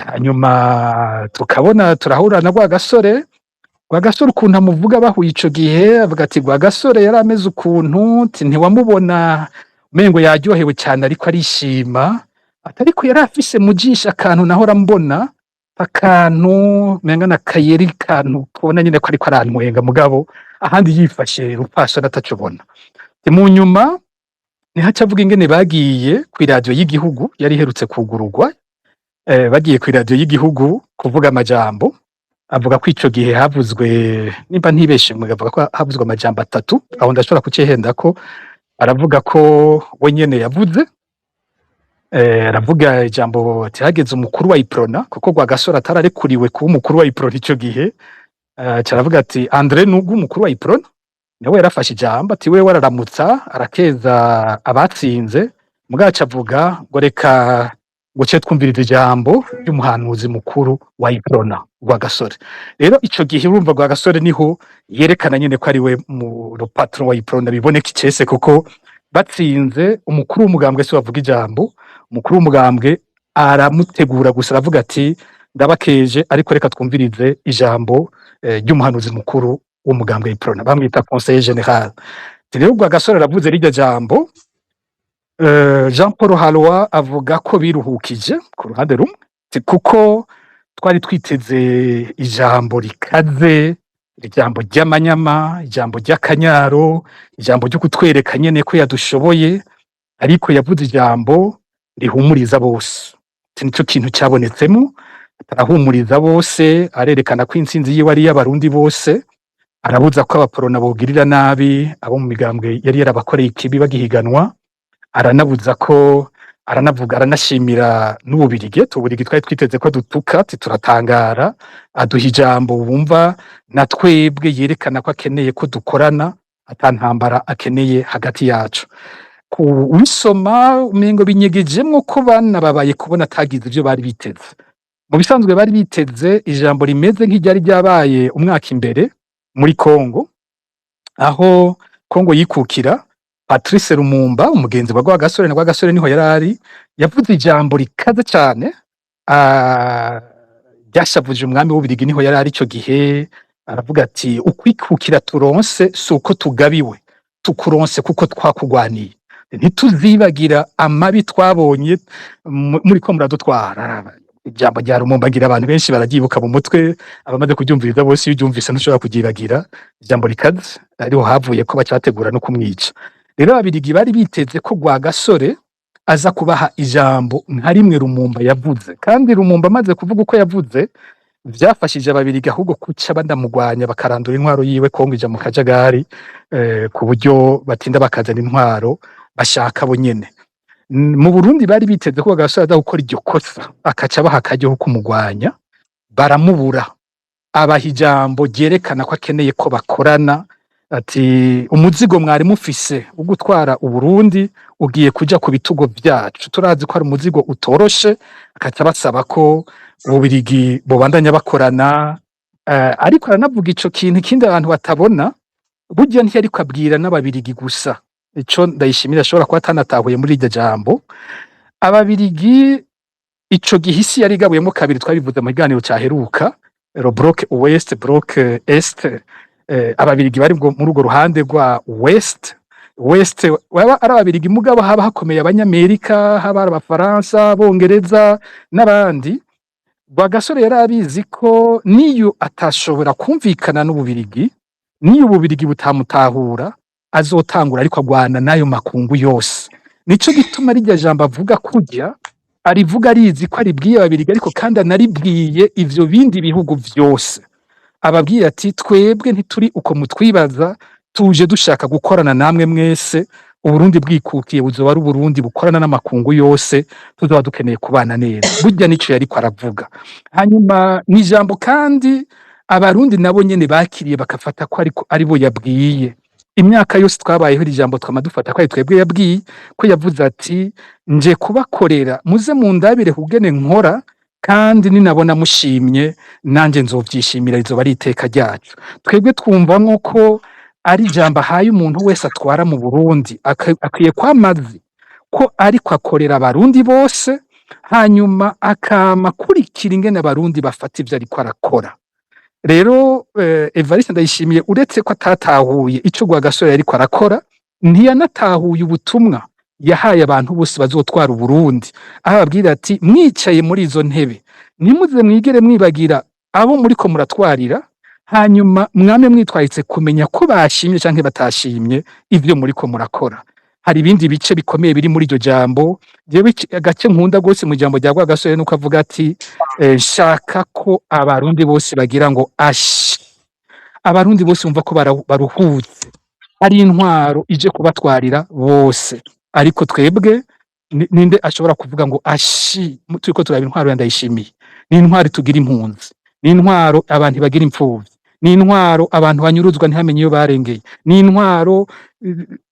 C: Hanyuma tukabona turahura na Rwagasore ukuntu amuvuga bahuye ico gihe, avuga ati Rwagasore yari ameze ukuntu, ntiwamubona umengo yaryohewe cyane ariko arishima, atariko yari afise mujisha akantu nahora mbona, akantu menga na kayeri kantu kubona nyine ko ariko arantwenga, mugabo ahandi yifashe rupasha natacubona. Mu nyuma nihaca avuga ingene bagiye ku radio y'igihugu yari herutse kugururwa, bagiye ku radio y'igihugu kuvuga amajambo, avuga ko ico gihe havuzwe, nimba ntibeshe avuga ko havuzwe amajambo 3, aho ndashobora kucehenda ko aravuga ko we nyene yavuze, aravuga ijambo ati hageze umukuru wa Iprona, kuko Rwagasore atararekuriwe kuba umukuru wa Iprona ico gihe. Caravuga ati André Nugu umukuru wa Iprona nawe yarafashe ijambo ati we wararamutsa arakeza abatsinze, mugaca avuga ngo reka guce twumviriza ijambo ry'umuhanuzi mukuru wa Iprona Rwagasore. Rero ico gihe urumva Rwagasore niho yerekana nyene ko ari we mu patron wa Iprona, biboneka icese kuko batsinze umukuru w'umugambwe se bavuga ijambo, umukuru w'umugambwe aramutegura gusa aravuga ati ndabakeje ariko reka twumvirize ijambo ry'umuhanuzi mukuru w'umugambwe Iprona, bamwita conseiller général. Rero Rwagasore aravuze rirya jambo, Jean Paul Halwa avuga ko biruhukije ku ruhande rumwe, kuko twari twiteze ijambo rikaze, ijambo ry'amanyama, ijambo ry'akanyaro, ijambo ryo kutwereka nyene ko yadushoboye, ariko yavuze ijambo rihumuriza bose. Nico kintu cyabonetsemo, arahumuriza bose, arerekana ko intsinzi yiwe ari y'abarundi bose, arabuza ko abaporona bogirira nabi abo mu migambwe yari yarabakoreye ikibi bagihiganwa, aranabuza ko, aranavuga aranashimira n'Ububirigi, Ububirigi twari twiteze ko dutuka, turatangara, aduha ijambo wumva na twebwe yerekana ko akeneye ko dukorana, atantambara akeneye hagati yacu. wisoma umengo binyegejemwo ko banababaye kubona atagize ivyo bari biteze. Mu bisanzwe bari biteze ijambo rimeze nk'iryari ryabaye umwaka imbere muri Kongo, aho Kongo yikukira. Patrice Lumumba umugenzi wa Rwagasore, na Rwagasore niho yarari, yavuze ijambo rikaze cyane, ryashavuje umwami w'Ubirigi, niho yarari ico gihe. Aravuga ati ukwikukira turonse suko tugabiwe, tukuronse kuko twakugwaniye, ntituzibagira amabi twabonye muri ko muradutwara. Ijambo rya Lumumba ngira abantu benshi bararyibuka mu mutwe, abamaze kuryumviriza bose iyo uryumvise ntushobora kuryibagira. Ijambo rikaze, ariho havuye ko bacategura no kumwica. Rero Ababirigi bari biteze ko Rwagasore aza kubaha ijambo nka rimwe Lumumba yavuze, kandi Lumumba amaze kuvuga uko yavuze vyafashije Ababirigi ahubwo kuca bandamugwanya, bakarandura intwaro yiwe, Kongo ija mu kajagari, ku buryo batinda bakazana intwaro bashaka bo nyene. Mu Burundi bari biteze ko Rwagasore aza gukora iryo kosa, akaca baha akaryo ko kumugwanya, baramubura. Abaha ijambo ryerekana ko akeneye ko bakorana, ati umuzigo mwari mufise wo gutwara Uburundi ugiye kuja ku bitugo vyacu, turazi ko ari umuzigo utoroshe. Akaca basaba ko Ububirigi bobandanya bakorana, ariko aranavuga ico kintu ikindi abantu batabona, burya ntiyari kwabwira n'Ababirigi gusa. Ico Ndayishimiye ashobora kuba atanatahuye muri iryo jambo, Ababirigi ico gihe isi yari igabuyemo kabiri, twabivuze mu kiganiro caheruka, le bloc ouest, bloc est. Ababirigi bari muri urwo ruhande rwa west waba ari Ababirigi mugabo haba hakomeye Abanyamerika, haba ari Abafaransa, Bongereza n'abandi. Rwagasore yari abizi ko niyo atashobora kumvikana n'Ububirigi, niyo Ububirigi butamutahura, azotangura ariko agwana nayo makungu yose. Nico gituma rirya jambo avuga kurya arivuga arizi ko aribwiye Ababirigi, ariko kandi anaribwiye ivyo bindi bihugu vyose. Ababwiye ati twebwe ntituri uko mutwibaza, tuje dushaka gukorana namwe mwese. Uburundi bwikukiye buzoba ari Uburundi bukorana n'amakungu yose, tuzoba dukeneye kubana neza. Burya nico yariko aravuga. Hanyuma ni ijambo kandi Abarundi nabo nyene bakiriye, bakafata ko ariko aribo yabwiye. Imyaka yose twabayeho iri jambo twama dufata ko ari twebwe yabwiye, ko yavuze ati nje kubakorera, muze mundabire kugene nkora, kandi ninabona mushimye nanje nzovyishimira, rizoba ari iteka ryacu. Twebwe twumvamwo ko ari ijambo ahaye umuntu wese atwara mu Burundi, akwiye kwamazi ko ariko akorera Abarundi bose, hanyuma akama kurikira ingene Abarundi bafata ivyo ariko arakora. Rero Evariste Ndayishimiye uretse ko atatahuye ico Rwagasore ariko arakora, ntiyanatahuye ubutumwa yahaye abantu bose bazotwara Uburundi, aho ababwira ati mwicaye muri izo ntebe nimuze mwigere mwibagira abo muriko muratwarira, hanyuma mwame mwitwaritse kumenya ko bashimye canke batashimye ivyo muriko murakora. Hari ibindi bice bikomeye biri muri iryo jambo, jewe agace nkunda gose mu jambo rya Rwagasore nuko avuga ati nshaka ko Abarundi bose bagira ngo ashi, Abarundi bose bumva ko baruhutse, ari intwaro ije kubatwarira bose. Ariko twebwe ninde ashobora kuvuga ngo ashi turiko turaba intwaro ya Ndayishimiye? Ni intwaro tugira impunzi, ni intwaro abantu bagira impfuvyi, ni intwaro abantu banyuruzwa ntihamenye iyo barengeye, ni intwaro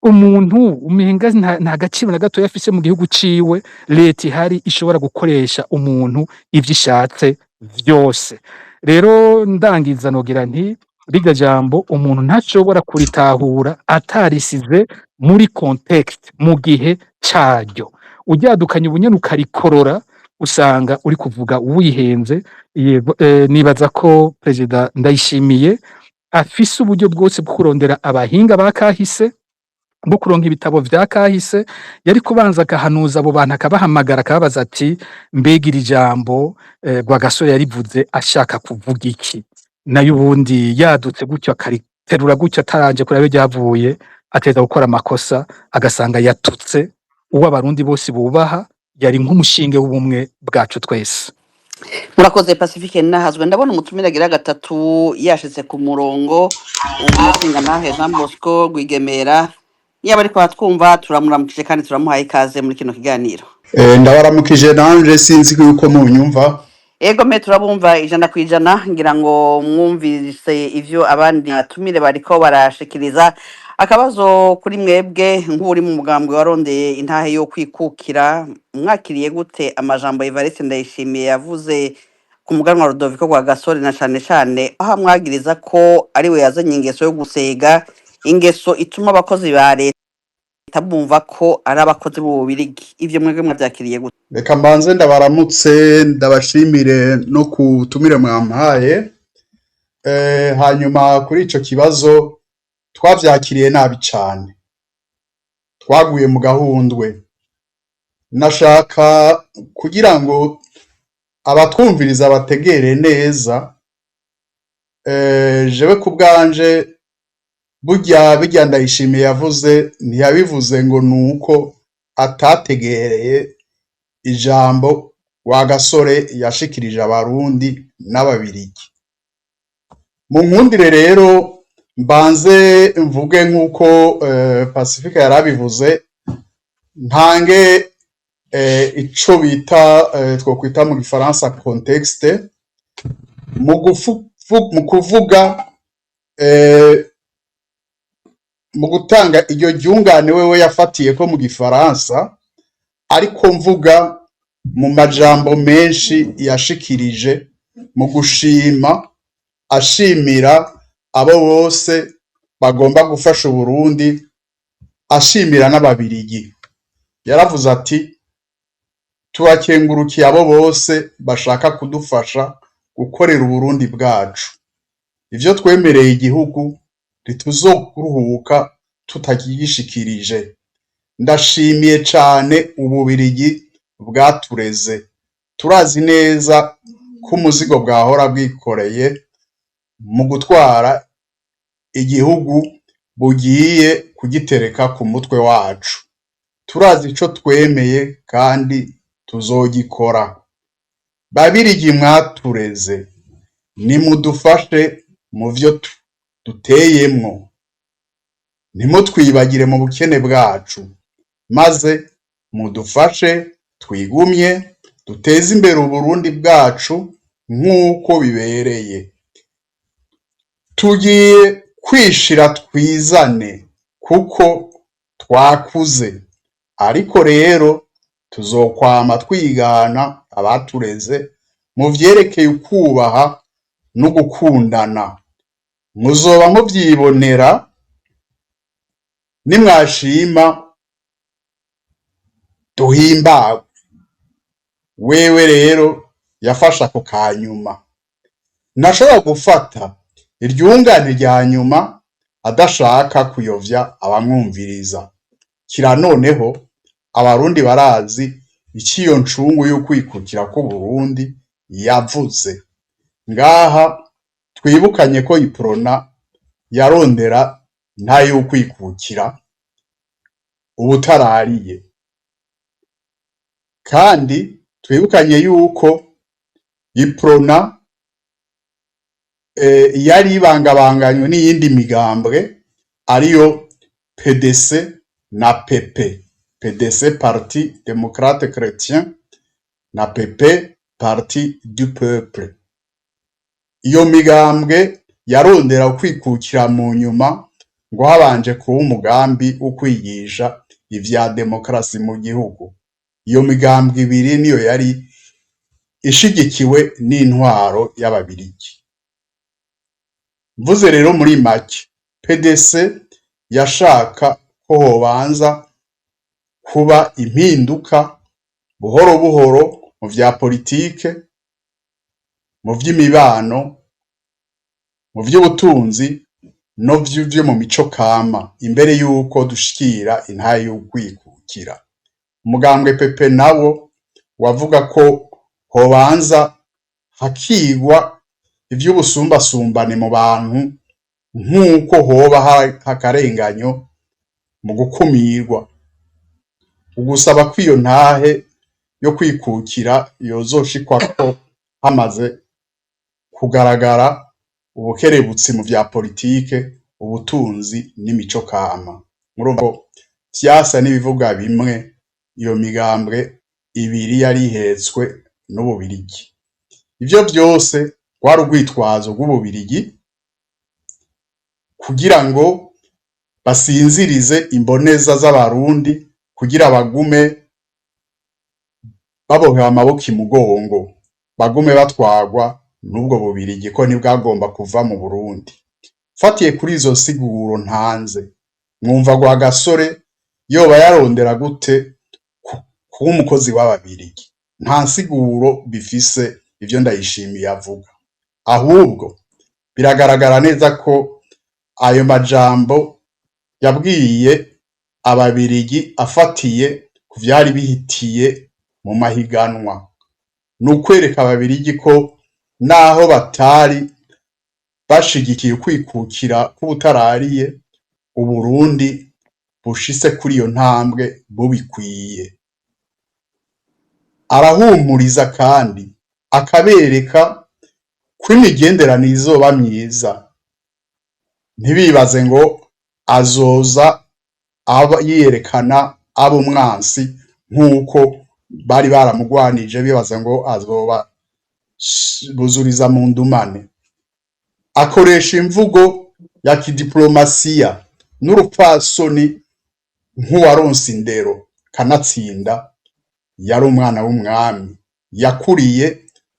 C: umuntu umenga nta gaciro na gato yafise mu gihugu ciwe. Leta ihari ishobora gukoresha umuntu ivyo ishatse vyose. Rero ndangiza nogira nti rirya jambo umuntu ntashobora kuritahura atarisize muri context, mu gihe caryo. Uryadukanye ubunyene ukarikorora, usanga uri kuvuga wihenze. Nibaza ko Perezida Ndayishimiye afise uburyo bwose bwo kurondera abahinga ba kahise, bwo kuronka ibitabo vya kahise. Yari kubanza akahanuza abo bantu, akabahamagara, akababaza ati mbega iri jambo Rwagasore yarivuze ashaka kuvuga iki? Nayo ubundi yadutse gutyo akariterura gutyo ataranje kuraba ryavuye, ateza gukora amakosa, agasanga yatutse uwo Abarundi bose bubaha. Yari nk'umushinge w'ubumwe bwacu twese.
B: Murakoze Pacifique Nahazwe. Ndabona umutumira agira gatatu yashitse ku murongo, umushinga nahe Jean Bosco Rwigemera. Yaba ariko batwumva turamuramukije kandi turamuhaye ikaze muri kino kiganiro.
E: Ndabaramukije nanje sinzi yuko munyumva.
B: Ego me turabumva 100%, ngira ngo mwumvise ivyo abandi atumire bariko barashikiriza. akabazo kuri mwebwe nk'uri mu mugambwe warondeye intahe yo kwikukira mwakiriye gute amajambo Evariste Ndayishimiye yavuze ku muganwa Rudoviko rwa Gasore na cane cane aho amwagiriza ko ari we yazanye ingeso yo gusega, ingeso ituma abakozi ba leta bumva ko ari abakozi b'Ububirigi. Ivyo mwebwe mwavyakiriye gute?
E: Reka mbanze ndabaramutse ndabashimire no kutumire mwampaye. Hanyuma kuri ico kibazo twavyakiriye nabi cane, twaguye mu gahundwe. Nashaka kugira ngo abatwumviriza bategere neza, jewe ku bwanje burya Ndayishimiye yavuze ntiyabivuze ngo nuko atategereye ijambo Rwagasore yashikirije abarundi n'ababirigi. Mu nkundire rero mbanze mvuge nk'uko Pacifique yarabivuze, ntange ico bita twokwita mu gifaransa contexte mu kuvuga mu gutanga iryo ryungane wewe yafatiye ko mu gifaransa, ariko mvuga mu majambo menshi yashikirije mu gushima, ashimira abo bose bagomba gufasha Uburundi, ashimira n'ababirigi. Yaravuze ati turakengurukiye abo bose bashaka kudufasha gukorera Uburundi bwacu. Ivyo twemereye igihugu ntituzokuruhuka tutakigishikirije. Ndashimiye cane Ububirigi bwatureze. Turazi neza ko umuzigo bwahora bwikoreye mu gutwara igihugu bugiye kugitereka ku mutwe wacu. Turazi ico twemeye kandi tuzogikora. Babirigi mwatureze, nimudufashe mu vyo duteyemwo, ntimutwibagire mu bukene bwacu, maze mudufashe twigumye duteze imbere Uburundi bwacu nk'uko bibereye. Tugiye kwishira twizane kuko twakuze, ariko rero tuzokwama twigana abatureze mu vyerekeye ukubaha no gukundana. Muzoba muvyibonera nimwashima duhimbagwe. Wewe rero yafashe ako kanyuma, ntashobora gufata iryungane rya nyuma adashaka kuyovya abamwumviriza. Kira noneho abarundi barazi iciyo ncungu yo kwikukira ko Burundi yavuze. Ngaha twibukanye ko iprona yarondera ntayo kwikukira ubutarariye, kandi twibukanye yuko iprona yari ibangabanganywe n'iyindi migambwe ariyo PDC na PP. PDC Parti Démocrate Chrétien na PP Parti du Peuple. Iyo migambwe yarondera kwikukira mu nyuma ngo habanje kuba umugambi ukwigisha ivya demokrasi mu gihugu. Iyo migambwe ibiri niyo yari ishigikiwe n'intwaro y'ababirigi. Mvuze rero muri make, PDC yashaka ko hobanza kuba impinduka buhoro buhoro mu vya politike, mu vy'imibano, mu vy'ubutunzi no vyo mu mico kama, imbere yuko dushikira intahe y'ukwikukira. Umugambwe Pepe nawo wavuga ko hobanza hakigwa ivy'ubusumbasumbane mu bantu, nk'uko hoba hakarenganyo mu gukumirwa. Ugusaba ko iyo ntahe yo kwikukira yozoshikwa hamaze kugaragara ubukerebutsi mu vya politike, ubutunzi n'imico kama. Murumva vyasa n'ibivuga bimwe, iyo migambwe ibiri yari ihetswe n'Ububirigi. Ivyo vyose rwari urwitwazo rw'Ububirigi kugira ngo basinzirize imboneza z'abarundi kugira bagume babohewe amaboko imugongo, bagume batwagwa n'ubwo Bubirigi ko ntibwagomba kuva mu Burundi. Fatiye kuri izo siguro ntanze, mwumva Rwagasore yoba yarondera gute kuba umukozi w'Ababirigi? Nta nsiguro bifise ivyo Ndayishimiye avuga, ahubwo biragaragara neza ko ayo majambo yabwiye Ababirigi afatiye ku vyari bihitiye mu mahiganwa. N'ukwereka Ababirigi ko naho batari bashigikiye ukwikukira k'ubutarariye, Uburundi bushitse kuri iyo ntambwe bubikwiye. Arahumuriza kandi akabereka ko imigenderanire izoba myiza. Ntibibaze ngo azoza aba yiyerekana abo umwansi nk'uko bari baramugwanije bibaza ngo azoba buzuriza mu ndumane. Akoresha imvugo ya kidiplomasiya n'urupfasoni nk'uwaronse indero kanatsinda. Yari umwana w'umwami, yakuriye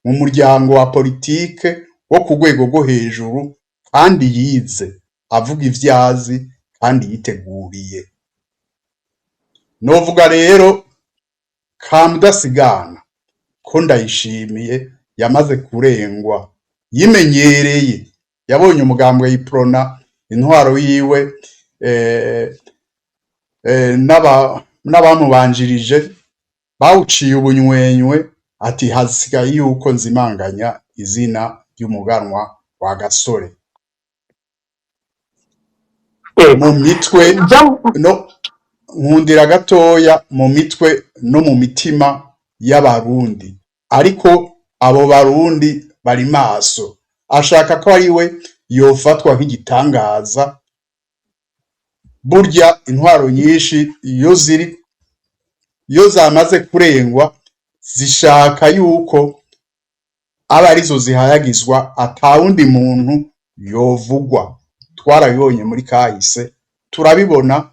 E: mu muryango wa politike wo ku rwego rwo hejuru kandi yize, avuga ivyazi kandi yiteguriye. Novuga rero kamudasigana ko Ndayishimiye yamaze kurengwa, yimenyereye, yabonye umugambwe yiprona intwaro yiwe n'abamubanjirije bawuciye ubunywenywe, ati hasigaye yuko nzimanganya izina ry'umuganwa wa Gasore mu mitwe no nkundira gatoya, mu mitwe no mu mitima y'Abarundi. Ariko abo Barundi bari maso, ashaka ko ari we yofatwa nk'igitangaza. Burya intwaro nyinshi iyo zamaze kurengwa zishaka yuko aba arizo zihayagizwa, atawundi muntu yovugwa. Twarabibonye muri kahise, turabibona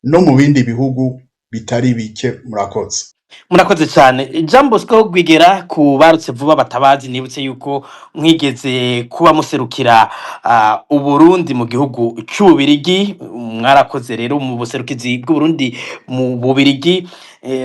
E: no mu bindi bihugu bitari bike. Murakoze.
A: Murakoze cyane. Jean Bosco Rwigera, ku barutse vuba batabazi, nibutse yuko mwigeze kuba muserukira Uburundi mu gihugu c'Ububirigi. Mwarakoze rero mu buserukizi bw'Uburundi mu Bubirigi.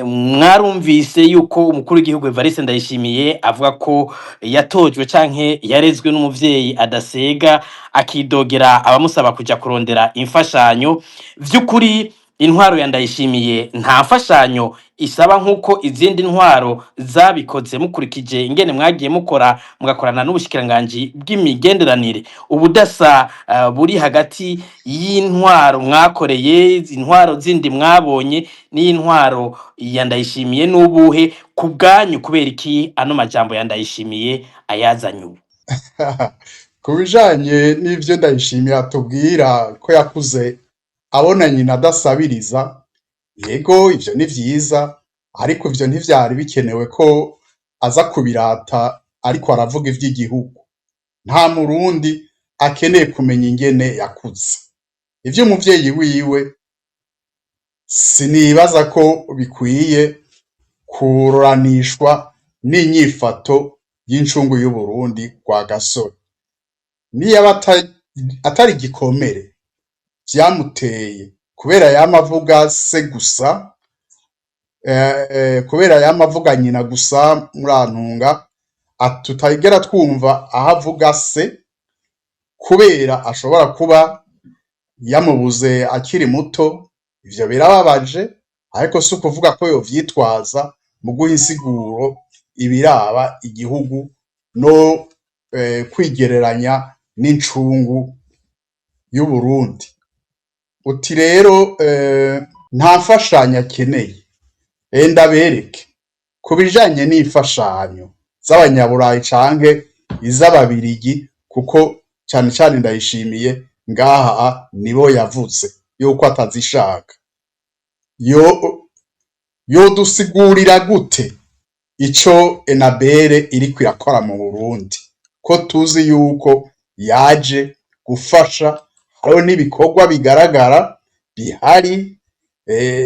A: Mwarumvise yuko umukuru w'igihugu Evariste Ndayishimiye avuga ko yatojwe canke yarezwe n'umuvyeyi adasega, akidogera abamusaba kuja kurondera imfashanyo. Vy'ukuri intwaro ya Ndayishimiye nta mfashanyo isaba nk'uko izindi ntwaro zabikoze, mukurikije ingene mwagiye mukora mugakorana n'ubushikiranganji bw'imigenderanire. Ubudasa buri hagati y'intwaro mwakoreye, intwaro zindi mwabonye n'intwaro ya Ndayishimiye n'ubuhe ku bwanyu? Kubera iki ano majambo ya Ndayishimiye ayazanye ubu?
E: Ku bijanye n'ivyo Ndayishimiye atubwira ko yakuze abona nyina adasabiriza, yego ivyo ni vyiza, ariko ivyo ntivyari bikenewe ko aza kubirata ariko aravuga ivy'igihugu. Nta Murundi akeneye kumenya ingene yakuze. Ivy'umuvyeyi wiwe sinibaza ko bikwiye kuranishwa n'inyifato y'incungu y'Uburundi Rwagasore. Niba atari gikomere vyamuteye kubera yamavuga se gusa, kubera yamavuga nyina gusa, murantunga tutagera twumva ahavuga se, kubera ashobora kuba yamubuze akiri muto. Ivyo birababaje, ariko si ukuvuga ko yovyitwaza mu guha insiguro ibiraba igihugu no kwigereranya n'incungu y'Uburundi. Uti rero nta mfashanyo akeneye. Ndabereke ku bijanye n'imfashanyo z'Abanyaburayi canke iz'Ababirigi, kuko cane cane Ndayishimiye ngaha nibo yavuze yuko atazishaka. Yodusigurira gute ico Enabere iriko irakora mu Burundi, ko tuzi yuko yaje gufasha hariho n'ibikorwa bigaragara bihari,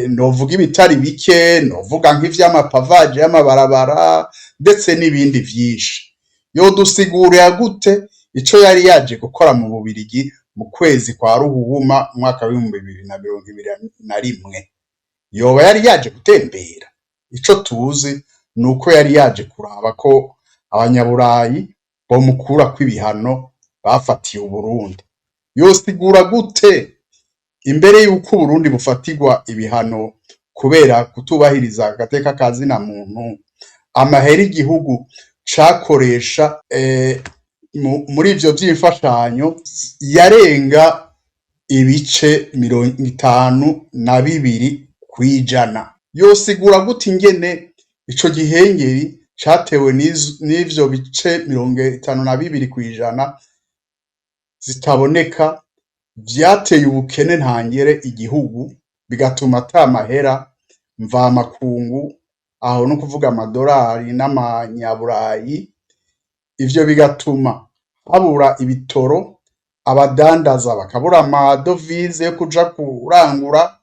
E: novuga ibitari bike, novuga nk'ivy'amapavaje y'amabarabara ndetse n'ibindi vyinshi. Yodusigurira gute ico yari yaje gukora mu Bubirigi mu kwezi kwa Ruhuhuma umwaka w'ibihumbi 2021? Yoba yari yaje gutembera? Ico tuzi nuko yari yaje kuraba ko abanyaburayi bomukura kw'ibihano bafatiye Uburundi. Yosigura gute imbere yuko Uburundi bufatirwa ibihano kubera kutubahiriza agateka ka zina muntu, amahera igihugu cakoresha muri ivyo vy'imfashanyo yarenga ibice 52 kw'ijana. Yosigura gute ingene ico gihengeri catewe n'ivyo bice 52 kw'ijana zitaboneka, vyateye ubukene ntangere igihugu, bigatuma ata mahera mvamakungu, aho no kuvuga amadolari n'amanyaburayi, ivyo bigatuma habura ibitoro, abadandaza bakabura amadovize yo kuja kurangura,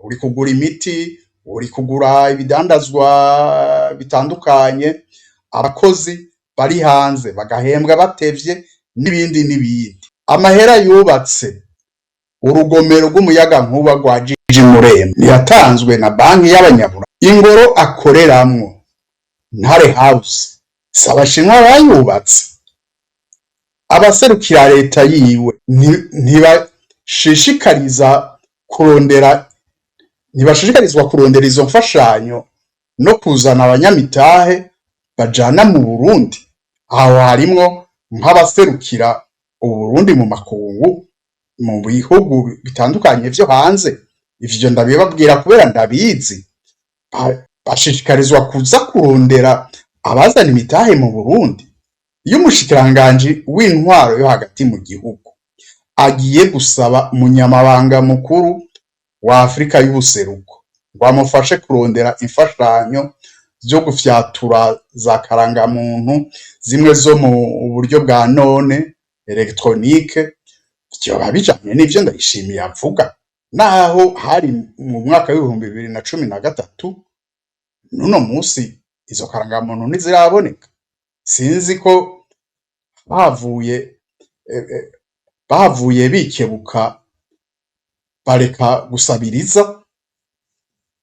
E: uri kugura imiti, uri kugura ibidandazwa bitandukanye, abakozi bari hanze bagahembwa batevye n'ibindi n'ibindi. Amahera yubatse urugomero rw'umuyagankuba rwa Jiji Murembe yatanzwe na banki y'abanyaburayi. Ingoro akoreramwo Ntare House si abashinwa bayubatse. Abaserukira leta yiwe ntibashishikarizwa kurondera izo mfashanyo no kuzana abanyamitahe bajana mu Burundi. Aho harimwo nk'abaserukira Uburundi mu makungu, mu bihugu bitandukanye vyo hanze. Ivyo ndabibabwira kubera ndabizi. Bashishikarizwa kuza kurondera abazana imitahe mu Burundi. Iyo umushikiranganji w'intwaro yo hagati mu gihugu agiye gusaba umunyamabanga mukuru wa Afrika y'ubuseruko ngo amufashe kurondera imfashanyo zo gufyatura za karangamuntu zimwe zo mu buryo bwa none electronique, vyoba bijanye n'ivyo Ndayishimiye avuga. Naho hari mu mwaka w'ibihumbi 2013, nuno musi izo karangamuntu ntiziraboneka. Sinzi ko bavuye bikebuka bareka gusabiriza,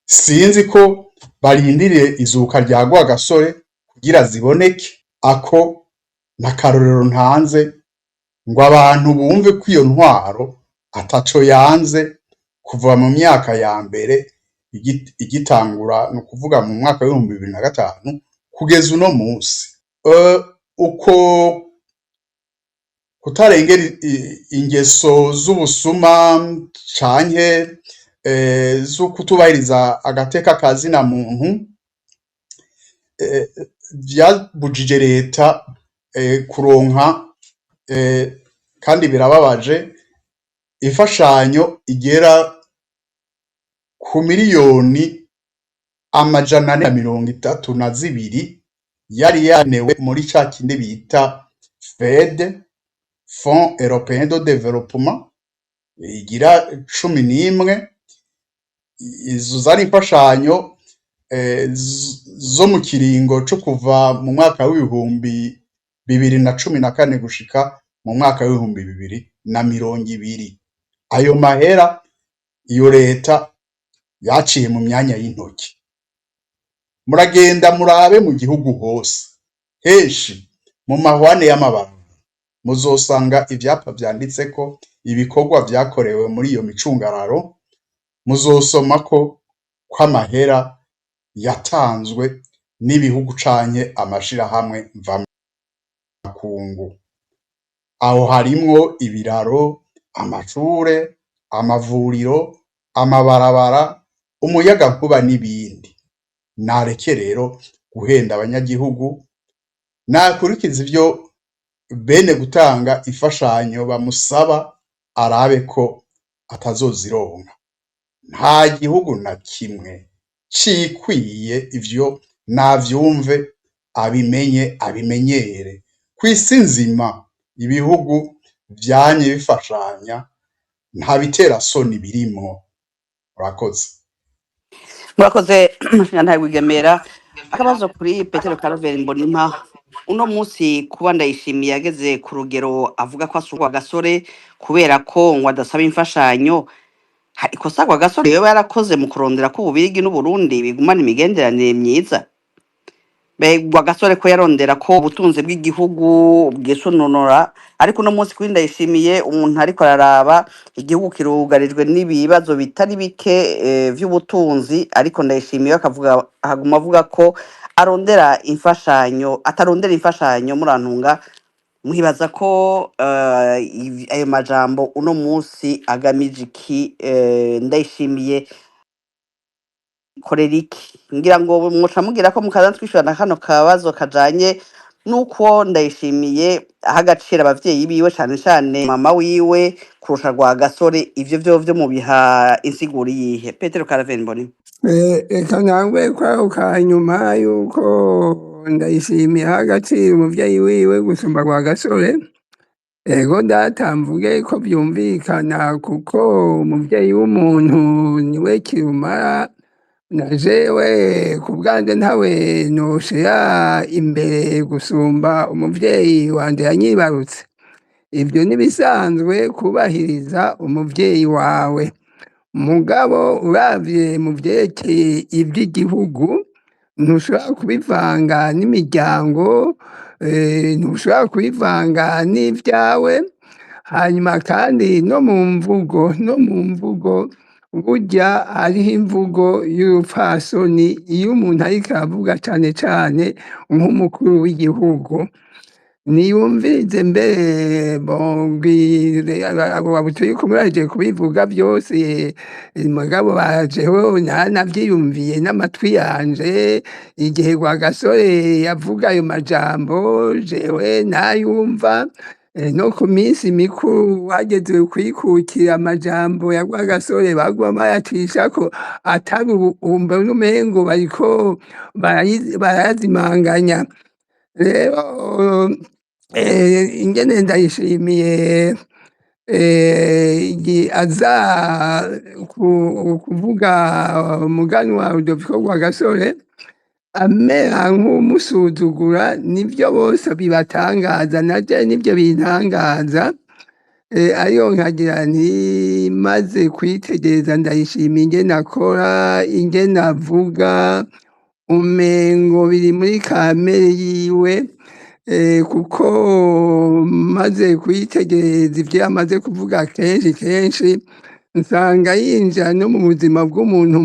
E: sinzi ko barindiriye izuka rya Rwagasore kugira ziboneke. Ako nakarorero ntanze ngo abantu bumve ko iyo ntwaro ataco yanze kuva mu myaka ya mbere igitangura, no kuvuga mu mwaka w'ibihumbi 2005 kugeza uno musi. Uko kutarengera ingeso z'ubusuma canke zo kutubahiriza agateka ka zina muntu vyabujije leta kuronka, kandi birababaje, imfashanyo igera ku miliyoni 432 yari yanewe muri ca kindi bita FED, Fonds Européen de Développement, igira 11. Izo zari imfashanyo zo mu kiringo co kuva mu mwaka w'ibihumbi 2014 gushika mu mwaka w'ibihumbi 2020. Ayo mahera iyo leta yaciye mu myanya y'intoki. Muragenda murabe mu gihugu hose, henshi mu mahwane y'amabara muzosanga ivyapa vyanditseko ibikorwa vyakorewe muri iyo micungararo. Muzosoma ko amahera yatanzwe n'ibihugu canke amashirahamwe mvamakungu. Aho harimwo ibiraro, amashure, amavuriro, amabarabara, umuyagankuba n'ibindi. Nareke rero guhenda abanyagihugu, nakurikiza ivyo bene gutanga imfashanyo bamusaba, arabe ko atazozironka. Nta gihugu na kimwe cikwiye ivyo navyumve, abimenye, abimenyere. Kw'isi nzima ibihugu vyanye bifashanya nta bitera soni birimwo. Murakoze.
B: murakoze ntaye wigemera akabazo kuri Petero Karaveri Mbonimpa uno munsi kuba Ndayishimiye yageze ku rugero avuga ko asukwa gasore kubera ko ngo adasaba imfashanyo hari ikosa kwa gasore yoba yarakoze mu kurondera ko Ububirigi n'Uburundi bigumana imigenderanire myiza begwa gasore ko yarondera ko ubutunzi bw'igihugu bwisononora ariko uno munsi kuri Ndayishimiye umuntu ariko araraba igihugu kirugarijwe n'ibibazo bitari bike vy'ubutunzi ariko Ndayishimiye akavuga haguma avuga ko arondera imfashanyo atarondera imfashanyo murantunga mwibaza ko ayo majambo uno munsi agamije iki Ndayishimiye korera iki ngira ngo muca mugira ko mukaza twishurana kano kabazo kajanye nuko Ndayishimiye aha agaciro abavyeyi biwe cane cane mama wiwe kurusha rwa gasore ivyo vyo mu biha insiguri yihe Petero Karaveri Mbonimpa
D: reka ntangwe kwako kanyuma yuko Ndayishimiye aha agaciro umuvyeyi wiwe gusumba rwa gasore ego ndatamvuge ko vyumvikana kuko umuvyeyi w'umuntu niwe kirumara na jewe ku bwanje ntawe noshira imbere gusumba umuvyeyi wanje yanyibarutse ivyo nibisanzwe kubahiriza umuvyeyi wawe mugabo uravye mu vyerekeye ivy'igihugu ntushobora kubivanga n'imiryango ntushobora kubivanga n'ivyawe hanyuma kandi no mu mvugo burya hariho imvugo y'urupfasoni iyo umuntu ariko aravuga cane cane nk'umukuru w'igihugu niyumvirize mbere abo turi kumwe bahejeje kubivuga byose mugabo bajeho nanavyiyumviye n'amatwi yanje igihe Rwagasore yavuga ayo majambo jewe nayumva no ku minsi mikuru hageze kwikukira amajambo ya Rwagasore baguma bayacishako atari ubumva n'umengo bariko barayazimanganya rero ingene Ndayishimiye aza kuvuga umuganwa Rudoviko Rwagasore amera nk'umusuzugura nivyo bose bibatangaza naje nivyo bintangaza ariyo nkagira nti maze kwitegereza Ndayishimiye ingene akora ingene avuga umengo biri muri kamere yiwe kuko maze kwitegereza ivyo yamaze kuvuga kenshi nsanga yinjira no mu buzima bw'umuntu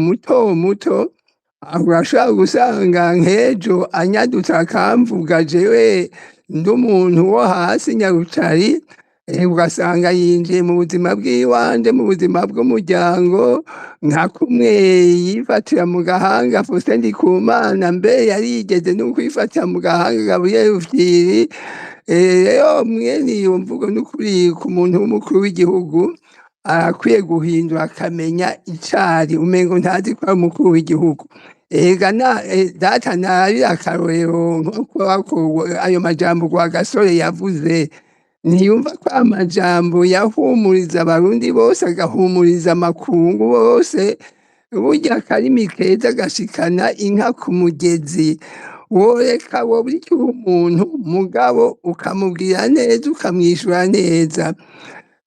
D: muto urashobora gusanga nk'ejo anyadutse akamvuga jewe ndi umuntu wo hasi nyarucari ugasanga yinjiye mu buzima bw'iwanje mu buzima bw'umuryango nka kumwe yifatira mu gahanga Faustin Ndikumana mbe yarigeze no kwifatira mu gahanga Gabriel Rufyiri rero mwene iyo mvugo n'ukuri ku muntu w'umukuru w'igihugu arakwiye guhindura akamenya icari umengo ntazi ko ari umukuru w'igihugu ega data narabira akarorero nko ayo majambo Rwagasore yavuze ntiyumva ko amajambo yahumuriza abarundi bose agahumuriza amakungu bose burya akarimi keza gashikana inka ku mugezi woreka woba uri umuntu mugabo ukamubwira neza ukamwishura neza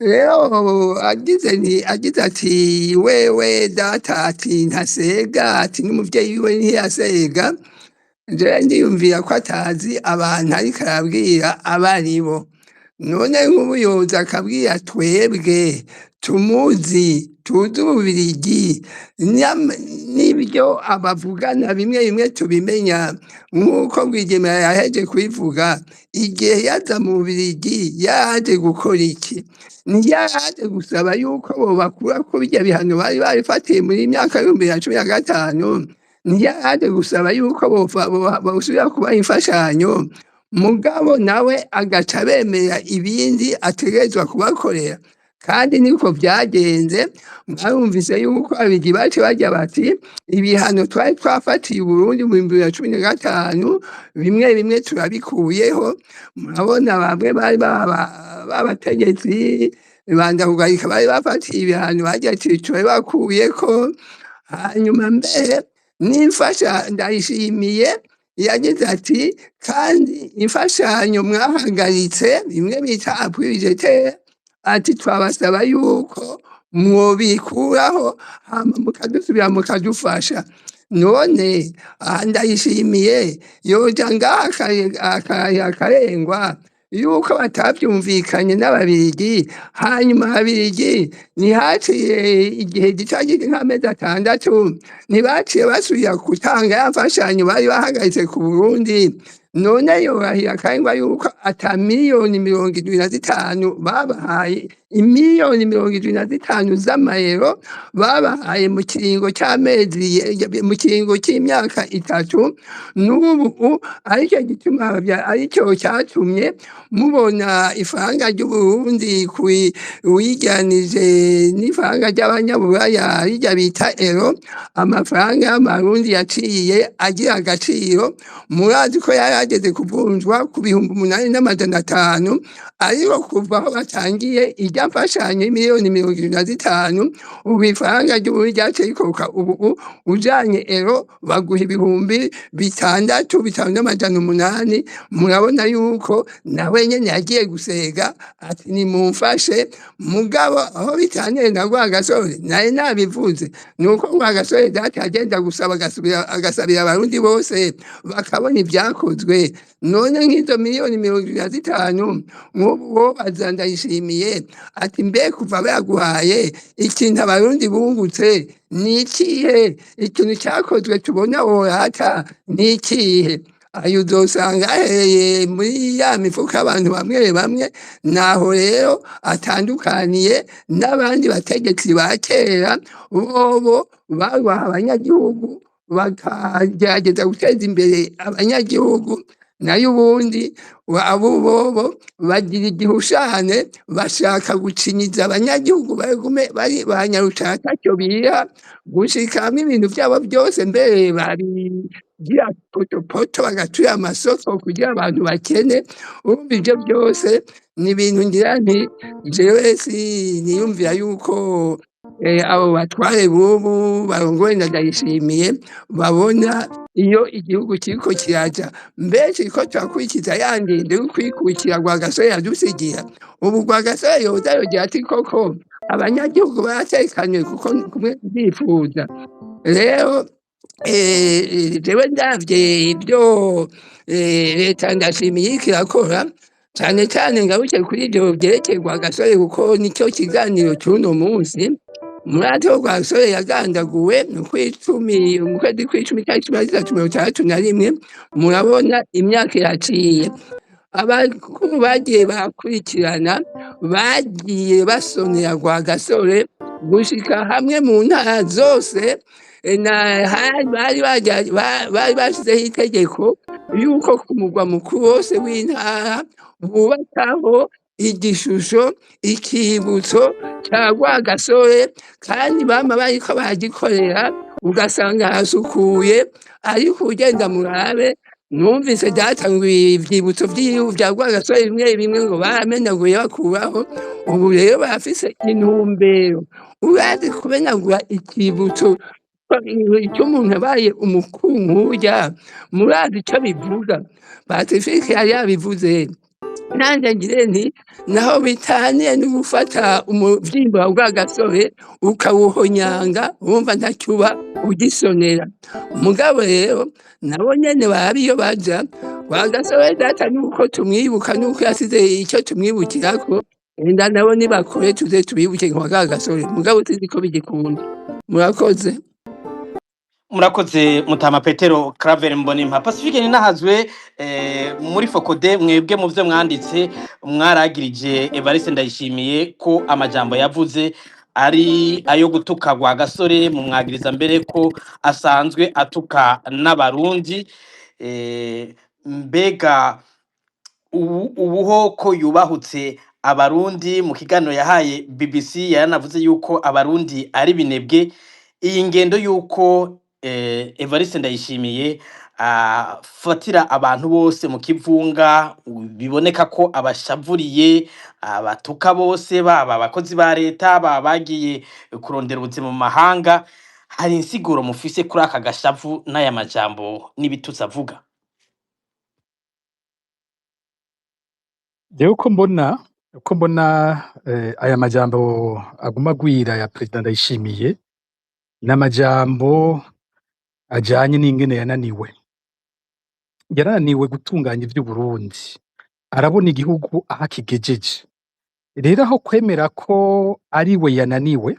D: rero agize ati wewe data ati ntasega ati n'umuvyeyi wiwe ntiyasega jewe ndiyumvira ko atazi abantu ariko arabwira abaribo none nk'ubuyobozi akabwira twebwe tumuzi tuzi Ububirigi n'ibyo abavugana bimwe tubimenya nk'uko Rwigemera yaheje kubivuga igihe yaza mu Bubirigi yaje gukora iki ntiyaje gusaba yuko bobakura ko birya bihano bari barifatiye muri myaka y'2015 ntiyaje gusaba yuko bosubira kubaha imfashanyo mugabo nawe agaca bemera ibindi ategerezwa kubakorera kandi niko byagenze mwarumvise yuko abigi bace bajya bati ibihano twari twafatiye Burundi mu 2015 bimwe turabikuyeho murabona bamwe bari babategetsi ibanza kugarika bari bafatiye ibihano harya Cicuro bakuyeko, hanyuma mbere n'imfasha Ndayishimiye yagize ati kandi imfashanyo mwahagaritse bimwe bita appui budgetaire, ati twabasaba yuko mwobikuraho hama mukadusubira mukadufasha. None Ndayishimiye yoja ngaha akarengwa yuko batavyumvikanye n'Ababirigi, hanyuma Ababirigi ntihaciye igihe gitagiri nk'amezi 6 ntibaciye basubira gutanga ya mfashanyo bari bahagaritse ku Burundi. None yorahira akarengwa yuko ata miliyoni 75 babahaye, imiliyoni 75 z'amayero babahaye mu kiringo c'amezi, mu kiringo c'imyaka 3. N'ubu aricyo gituma aricyo cyatumye mubona ifaranga ry'Uburundi wiganije n'ifaranga ry'abanyaburaya rijya bita euro, amafaranga y'amarundi yaciye agira agaciro. Murazi ko yari ageze kuvunjwa ku 8,500, ariko kuva aho batangiye irya mfashanyo miliyoni 75, ubu ifaranga ry'Uburundi ryaciye rikoroka. Ubu ujanye euro baguha 6,500. Murabona yuko nawe nyene yagiye gusega ati nimumfashe. Mugabo aho bitaniye na Rwagasore naye nabivuze nuko Rwagasore data agenda gusaba agasabira abarundi bose bakabona ibyakozwe. None nk'izo miliyoni 75 nk'ubu Ndayishimiye ati mbe kuva baguhaye ikintu abarundi bungutse ni ikihe? Ikintu cyakozwe tubona worata ni ikihe? Ayo uzosanga ahereye muri ya mifuka abantu bamwe bamwe. Naho rero atandukaniye n'abandi bategetsi ba kera, bobo babaha abanyagihugu bakagerageza guteza imbere abanyagihugu, nayo ubundi abo bobo bagira igihushane bashaka gucinyiza abanyagihugu bagume bari banyarucata cyo biha gushikamo ibintu byabo byose. Mbere babigira poto bagatuye amasoko kugira abantu bakene. Urumva ibyo byose ni ibintu ngira nti jewe niyumvira yuko abo batware bubu barongoye na Ndayishimiye babona iyo igihugu kiriko kiraja. Mbere kiriko turakurikiza ya ngendo yo kwikukira Rwagasore yadusigira. Ubu Rwagasore yoza yogira ati koko abanyagihugu baratekanywe kuko kumwe byifuza. Rero jewe ndavye ibyo leta Ndayishimiye iriko irakora, cyane cyane ngaruke kuri ibyo byerekeye Rwagasore kuko nicyo kiganiro cy'uno munsi. Murazi ko Rwagasore yagandaguwe mu kwezi kw'icumi tariki 1961. Murabona imyaka iraciye, abakuru bagiye bakurikirana bagiye basonera Rwagasore gushika hamwe mu ntara zose. Bari bashyizeho itegeko yuko ku mugwa mukuru wose w'intara bubakaho igishusho, ikibutso cya Rwagasore, kandi bama bariko bagikorera ugasanga hasukuye. Ariko ugenda murabe, numvise byatanguye ivyibutso vya Rwagasore bimwe bimwe ngo baramenaguye bakuraho. Ubu rero barafise intumbero, urazi kumenagura ikibutso cy'umuntu abaye umukuru nk'urya. Murazi icyo bivuga? Pacifique yari yabivuze. Nanjye ngire nti naho bitaniye no gufata umuvyimbo wa Rwagasore ukawuhonyanga, wumva ntacyuba ugisonera. Mugabo rero nabo nyene barabiyo baja. Rwagasore data nuko tumwibuka, nuko yasize icyo tumwibukirako, enda nabo nibakore tuze tubibuke nka Rwagasore. Mugabo tuzi ko bigikunda. Murakoze.
A: Murakoze Mutama Petero Claver Mbonimpa. Pacifique ninahazwe muri Focode, mwebwe mu byo mwanditse mwaragirije Evariste Ndayishimiye ko amajambo yavuze ari ayo gutuka Rwagasore, mu mwagiriza mbere ko asanzwe atuka n'abarundi. Mbega ubuho ko yubahutse abarundi, mu kiganiro yahaye BBC yaranavuze yuko abarundi ari binebwe. Iyi ngendo yuko Evariste Ndayishimiye afatira abantu bose mu kivunga, biboneka ko abashavuriye, abatuka bose, baba abakozi ba leta, baba bagiye kurondera ubuzima mu mahanga. Hari insiguro mufise kuri aka gashavu n'aya majambo n'ibitutsi avuga?
C: Jewe uko mbona aya majambo aguma agwira ya Perezida Ndayishimiye n'amajambo ajanye n'ingene yarananiwe gutunganya ivy'Uburundi, arabona igihugu aho kigejeje. Rero aho kwemera ko ari we yananiwe,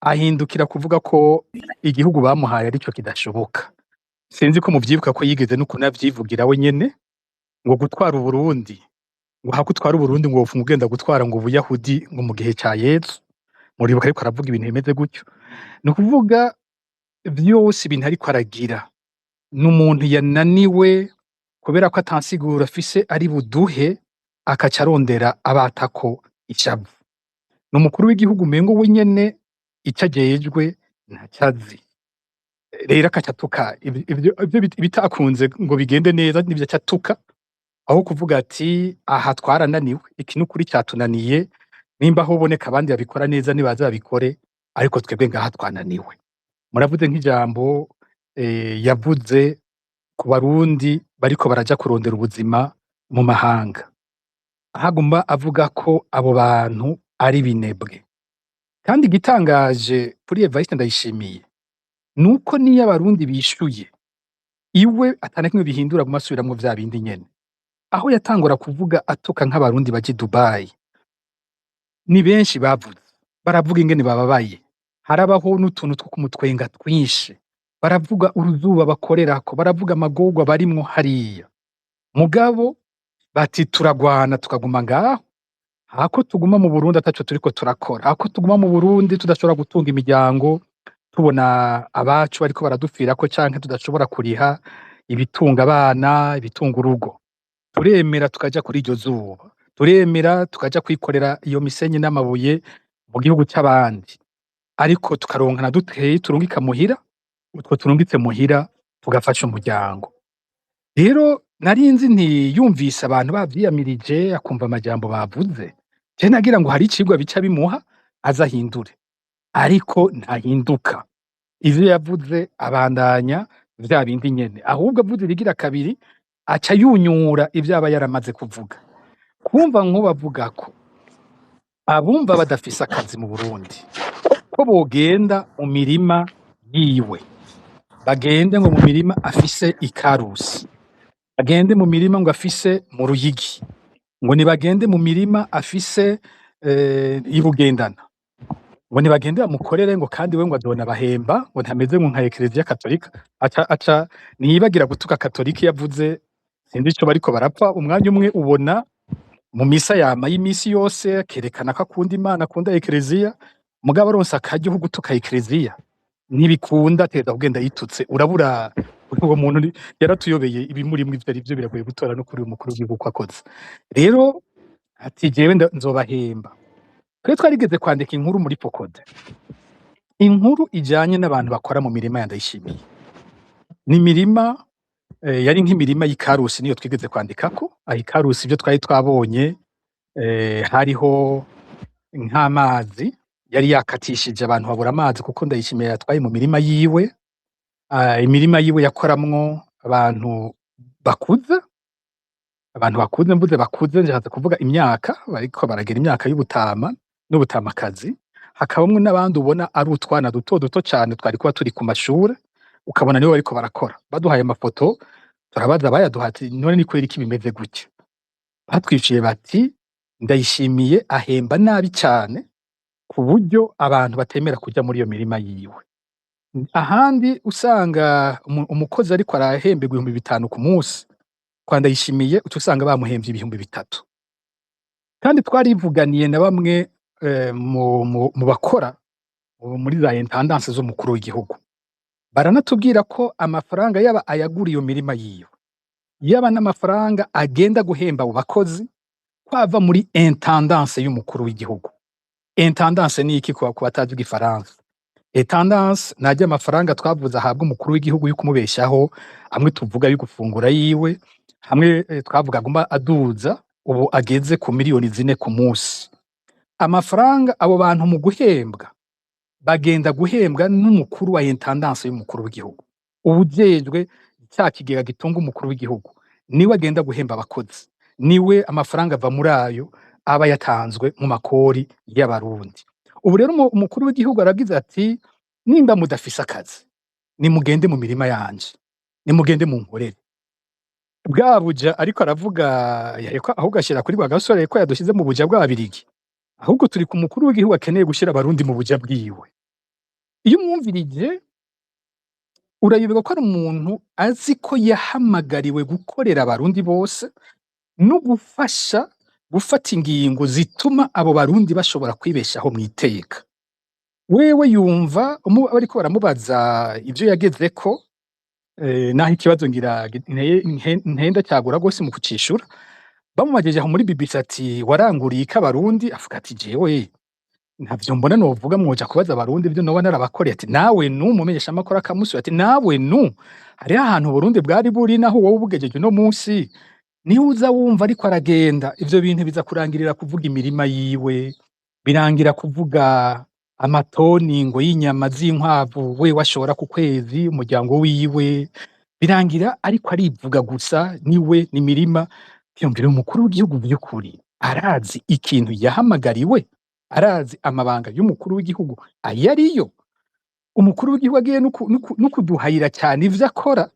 C: ahindukira kuvuga ko igihugu bamuhaye arico kidashoboka. Sinzi ko muvyibuka ko yigeze no kunavyivugira we nyene ngo gutwara Uburundi, ngo hakutwara Uburundi ngo wopfuma ugenda gutwara ngo Ubuyahudi ngo mu gihe ca Yesu. Muribuka ariko aravuga ibintu bimeze gutyo. Ni ukuvuga vyose ibintu ariko aragira n'umuntu yananiwe kubera ko atansiguro afise ari buduhe, akaca arondera abatako ishavu. N'umukuru w'igihugu umengo we nyene ico ajejwe ntacazi. Rero akaca atuka ivyo bitakunze ngo bigende neza nivyo aca atuka, aho kuvuga ati aha twarananiwe, iki n'ukuri catunaniye, nimba hoboneka abandi babikora neza nibaze babikore, ariko twebwe ngaha twananiwe. Muravuze nk'ijambo yavuze ku Barundi bariko baraja kurondera ubuzima mu mahanga, ahaguma avuga ko abo bantu ari binebwe. Kandi igitangaje kuri Evariste Ndayishimiye nuko niyo Abarundi bishuye, iwe atanakimwe bihindura mu masubiramwo vya bindi nyene. Aho yatangura kuvuga atuka nk'Abarundi baje Dubai, ni benshi bavuze, baravuga ingene bababaye, harabaho n'utuntu two kumutwenga twinshi, baravuga uruzuba bakorerako, baravuga amagorwa barimwo hariya. Mugabo bati turagwana tukaguma ngaho, hako tuguma mu Burundi ataco turiko turakora, hako tuguma mu Burundi tudashobora gutunga imiryango, tubona abacu bariko baradupfirako canke tudashobora kuriha ibitunga abana, ibitunga urugo. Turemera tukaja kuri iryo zuba, turemera tukaja kwikorera iyo misenyi n'amabuye mu gihugu c'abandi, ariko tukaronka na dukeyi turungika muhira, utwo turungitse muhira tugafasha umuryango. Rero narinzi nti yumvise abantu bavyiyamirije akumva amajambo bavuze, je nagira ngo hari icigwa bica bimuha azahindure, ariko ntahinduka. Ivyo yavuze abandanya vya bindi nyene, ahubwo avuze irigira kabiri aca yunyura ivyo aba yaramaze kuvuga. Kumva nk'ubu avuga ko abumva badafise akazi mu Burundi ko bogenda mu mirima yiwe, bagende ngo mu mirima afise ikarusi, bagende mu mirima ngo afise mu Ruyigi, ngo nibagende mu mirima afise ibugendana, ngo nibagende bamukorere ngo kandi we ngo azona bahemba, ngo ntameze nka Eklezia Katolika. Aca niyibagira gutuka Katolika yavuze, sinzi ico bariko barapfa. Umwanya umwe ubona mu misa yama y'imisi yose kerekana ko akunda Imana, akunda Eklezia, mugabo aronse akaryo ko gutuka Eklezia ntibikunda, ateza kugenda yitutse. Urabura uwo muntu yaratuyobeye, ibimurimwo ivyo arivyo biragoye gutora no kuri uyu mukuru w'igihugu ko akoze. Rero ati jewe nzobahemba. Twe twarigeze kwandika inkuru muri Focode, inkuru ijanye n'abantu bakora mu mirima ya Ndayishimiye. Ni imirima yari nk'imirima y'ikarusi, niyo twigeze kwandikako. Aho ikarusi ivyo twari twabonye hariho nk'amazi yari yakatishije, abantu babura amazi kuko Ndayishimiye yatwaye mu mirima yiwe. Imirima yiwe yakoramwo abantu bakuze, mvuze bakuze nshatse kuvuga imyaka, bariko baragera imyaka y'ubutama n'ubutamakazi. Hakabamwo n'abandi ubona ari utwana duto duto cane twari kuba turi ku mashure, ukabona nibo bariko barakora. Baduhaye amafoto turabaza bayaduha ati none ni kubera iki bimeze gutya? Batwishuye bati Ndayishimiye ahemba nabi cane ku buryo abantu batemera kuja muri iyo mirima yiwe. Ahandi usanga umukozi ariko arahemberwa 5,000 ku munsi, kwa Ndayishimiye uca usanga bamuhemvye 3,000. Kandi twarivuganiye na bamwe mu bakora muri za intendance z'umukuru w'igihugu, baranatubwira ko amafaranga yaba ayagura iyo mirima yiwe, yaba n'amafaranga agenda guhemba abo bakozi, kwava muri intendance y'umukuru w'igihugu. Intendance ni iki ku batazi igifaransa? tendance najya amafaranga twavuze ahabwa umukuru w'igihugu yo kumubeshaho, amwe tuvuga yo gufungura yiwe, hamwe twavuga agomba aduza, ubu ageze ku miliyoni 4 ku munsi. Amafaranga abo bantu mu guhembwa bagenda guhembwa n'umukuru wa intendance y'umukuru w'igihugu, ubujejwe cya kigega gitunga umukuru w'igihugu niwe agenda guhemba abakozi, niwe amafaranga ava muri ayo aba yatanzwe mu makori y'abarundi. Ubu rero umukuru w'igihugu aragize ati nimba mudafise akazi nimugende mu mirima yanje, nimugende mu nkorere. Bwa buja ariko aravuga ahubwo ashira kuri Rwagasore ko yadushize mu buja bw'ababirigi, ahubwo turi ku mukuru w'igihugu akeneye gushira abarundi mu buja bwiwe. Iyo umwumvirije urayoberwa ko ari umuntu azi ko yahamagariwe gukorera abarundi bose no gufasha gufata ingingo zituma abo barundi bashobora kwibeshaho mw'iteka. Wewe yumva bariko baramubaza ivyo yagezeko, naho ikibazo ngira ntenda cyagura gose mu kucishura, bamumajeje aho muri BBC ati waranguriye iki abarundi, avuga ati jewe ntavyo mbona novuga, mwoja kubaza abarundi ivyo noba narabakoreye. Ati nawe mumenyesha amakuru akamusi, ati nawe hari ahantu Burundi bwari buri naho wowe ubugejeje no munsi niho uza wumva ariko aragenda. Ivyo bintu biza kurangirira kuvuga imirima yiwe, birangira kuvuga amatoni ngo y'inyama z'inkwavu we washora ku kwezi umuryango wiwe, birangira ariko arivuga gusa niwe n'imirima. Yumvira umukuru w'igihugu by'ukuri arazi ikintu yahamagariwe, arazi amabanga y'umukuru w'igihugu ayariyo. Umukuru w'igihugu agiye no kuduhayira cyane ivyo akora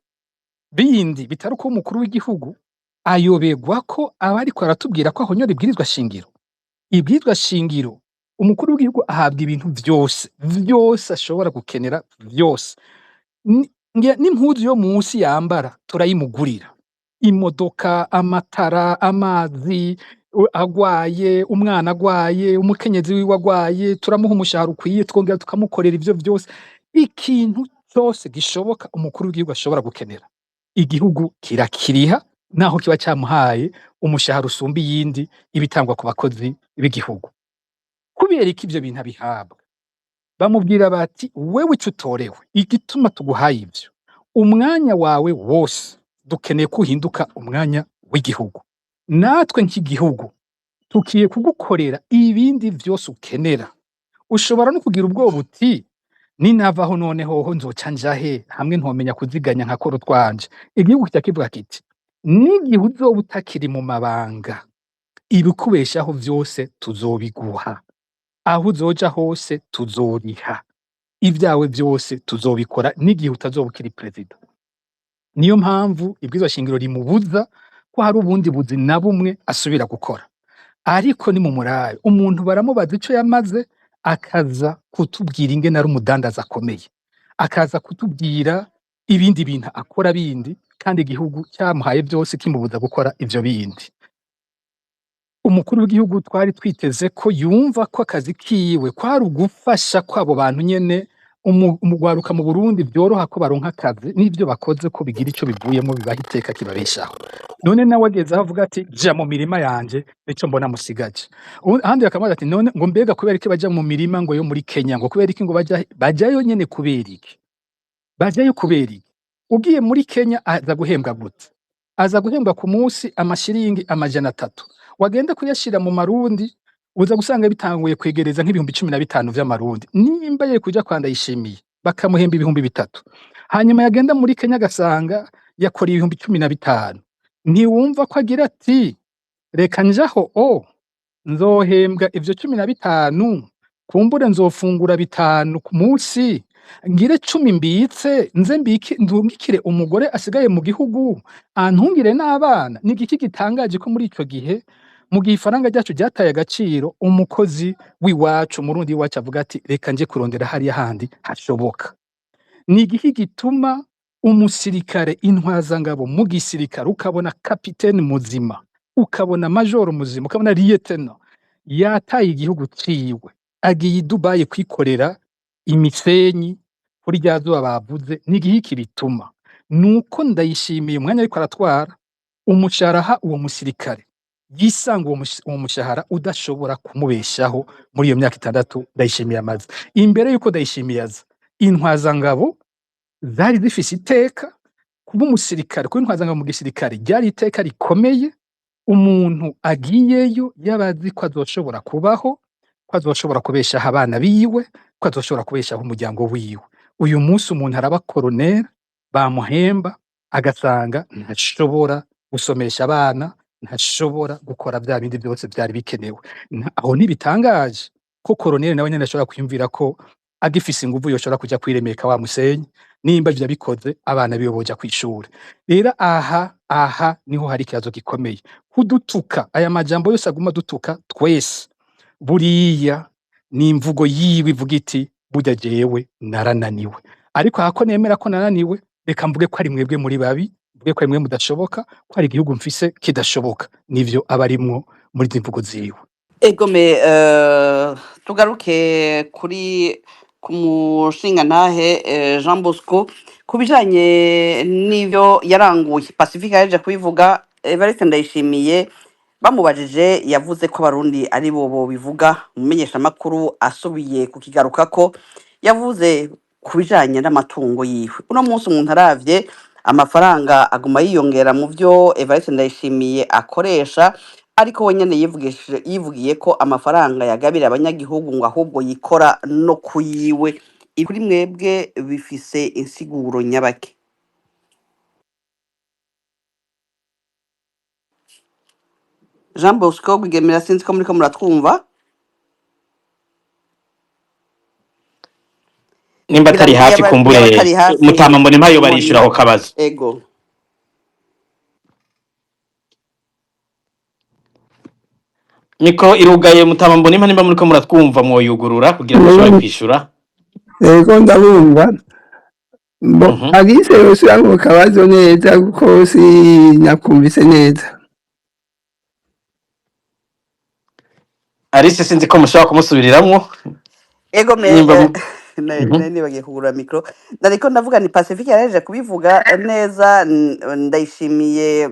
C: bindi bitari uko umukuru w'igihugu ayobegwa ko aba ariko aratubwira ko ahonyora ibwirizwa shingiro. Ibwirizwa shingiro umukuru w'igihugu ahabwa ibintu vyose ashobora gukenera vyose. N'impuzu yo munsi yambara turayimugurira, imodoka, amatara, amazi, agwaye, umwana agwaye, umukenyezi wiwe agwaye, turamuha umushahara ukwiye, twongera tukamukorera ivyo vyose. Ikintu cyose gishoboka umukuru w'igihugu ashobora gukenera, igihugu kirakiriha, naho kiba cyamuhaye umushahara usumba iyindi ibitangwa ku bakozi b'igihugu. Kubera iki ivyo bintu abihabwa? Bamubwira bati wewe ico utorewe, igituma tuguhaye ivyo, umwanya wawe wose dukeneye kuhinduka umwanya w'igihugu. Natwe nk'igihugu tukiye kugukorera ibindi vyose ukenera. Ushobora no kugira ubwoba uti ninavaho noneho nzoca njahe, hamwe ntomenya kuziganya nkakora twanje. Igihugu kivuga kiti n'igihe uzoba utakiri mu mabanga, ibikubeshaho vyose tuzobiguha, aho uzoja hose tuzoriha, ibyawe vyose tuzobikora n'igihe utazoba ukiri perezida. Niyo mpamvu ibwirizwa shingiro rimubuza ko hari ubundi buzi na bumwe asubira gukora. Ariko ni mu murayo umuntu baramubaza ico yamaze, akaza kutubwira ingene ari umudandaza akomeye, akaza kutubwira ibindi bintu akora bindi, kandi igihugu cyamuhaye byose kimubuza gukora ivyo bindi. Umukuru w'igihugu twari twiteze ko yumva ko akazi kiwe kwari ugufasha kwabo bantu nyene umugwaruka mu Burundi byoroha ko baronka akazi, n'ivyo bakoze ko bigira ico bivuyemo bibaha iteka kibabeshaho. None nawe ageze aho avuga ati ja mu mirima yanje nico mbona musigaje. Ahandi bakamaza ati none ngo mbega kubera iki baja mu mirima ngo yo muri Kenya, ngo kubera iki ngo bajayo nyene kubera iki? Bajayo kubera iki? Ugiye muri Kenya aza guhembwa gute? Aza guhembwa ku munsi amashiringi 300. Wagenda kuyashira mu marundi uza gusanga bitanguye kwegereza nk'ibihumbi 15 vy'amarundi. Nimba ye kuja kwa Ndayishimiye bakamuhemba ibihumbi 3. Hanyuma yagenda muri Kenya gasanga yakora ibihumbi 15. Ntiwumva ko agira ati reka njaho nzohembwa ivyo 15, kumbure nzofungura 5 ku munsi, ngire 10 mbitse nze ndungikire umugore asigaye mu gihugu, antungire n'abana. Ni igiki gitangaje ko muri ico gihe mu gihe ifaranga ryacu ryataye agaciro, umukozi w'iwacu Murundi w'iwacu avuga ati reka nje kurondera hariya handi hashoboka. Ni igihe gituma umusirikare intwazangabo mu gisirikare ukabona kapiteni muzima, ukabona majoro muzima, ukabona lieutenant yataye igihugu ciwe agiye i Dubai kwikorera imisenyi kuri rya zuba bavuze. Ni igihe bituma nuko Ndayishimiye umwanya ariko aratwara umusharaha uwo musirikare yisanga uwo mushahara udashobora kumubeshaho muri iyo myaka 6 Ndayishimiye amaze. Imbere yuko Ndayishimiye aza, intwazangabo zari zifise iteka, kuba umusirikare, kuba intwazangabo mu gisirikare ryari iteka rikomeye. Umuntu agiyeyo yabazi ko azoshobora kubaho, ko azoshobora kubeshaho abana biwe, ko azoshobora kubeshaho umuryango wiwe. Uyu munsi umuntu araba koroneri bamuhemba agasanga ntashobora gusomesha abana, ntashobora gukora bya bindi byose byari bikenewe. Aho ntibitangaje ko koroneri nawe nyene ashobora kwiyumvira ko agifise inguvu yoshobora kuja kwiremeka wa musenyi, nimba ivyo bikoze abana biwe boja kw'ishure. Rero aha niho hari ikibazo gikomeye. Kudutuka, aya majambo yose aguma dutuka twese, buriya ni imvugo yiwe ivuga iti burya jewe narananiwe. Ariko hako nemera ko narananiwe, reka mvuge ko ari mwebwe muri babi, mvuge ko ari mwe mudashoboka, ko ari igihugu mfise kidashoboka. Nivyo abarimwo muri izi mvugo ziwe.
B: Egome, tugaruke ku mushingantahe Jean Bosco ku bijanye n'ivyo yaranguye. Pacifique yaje kubivuga, Evariste Ndayishimiye bamubajije yavuze ko abarundi ari bo bivuga. Umumenyesha makuru asubiye kukigarukako yavuze ku bijanye n'amatungo yiwe. Uno munsi umuntu aravye amafaranga aguma yiyongera mu vyo Evariste Ndayishimiye akoresha, ariko we nyene yivugiye ko amafaranga yagabira abanyagihugu ngo ahubwo yikora no kuyiwe. Kuri mwebwe bifise insiguro nyabaki? Jean Bosco Rwigemera, sinzi ko muriko muratwumva.
A: Nimba atari hafi kumbure Mutama Mbonimpa yo barishuraho kabazo.
B: Ego.
A: Niko irugaye Mutama Mbonimpa, nimba muriko muratwumva mwoyugurura kugira ngo mushobore kwishura.
D: Ego ndabumva. Agise yose mu kabazo neza kuko nakumvise neza.
A: Arise sinzi ko mushobora kumusubiriramwo.
B: Ego nani bagiye kugura mikro. Nariko ndavuga ni Pacifique yareje kubivuga neza. Ndayishimiye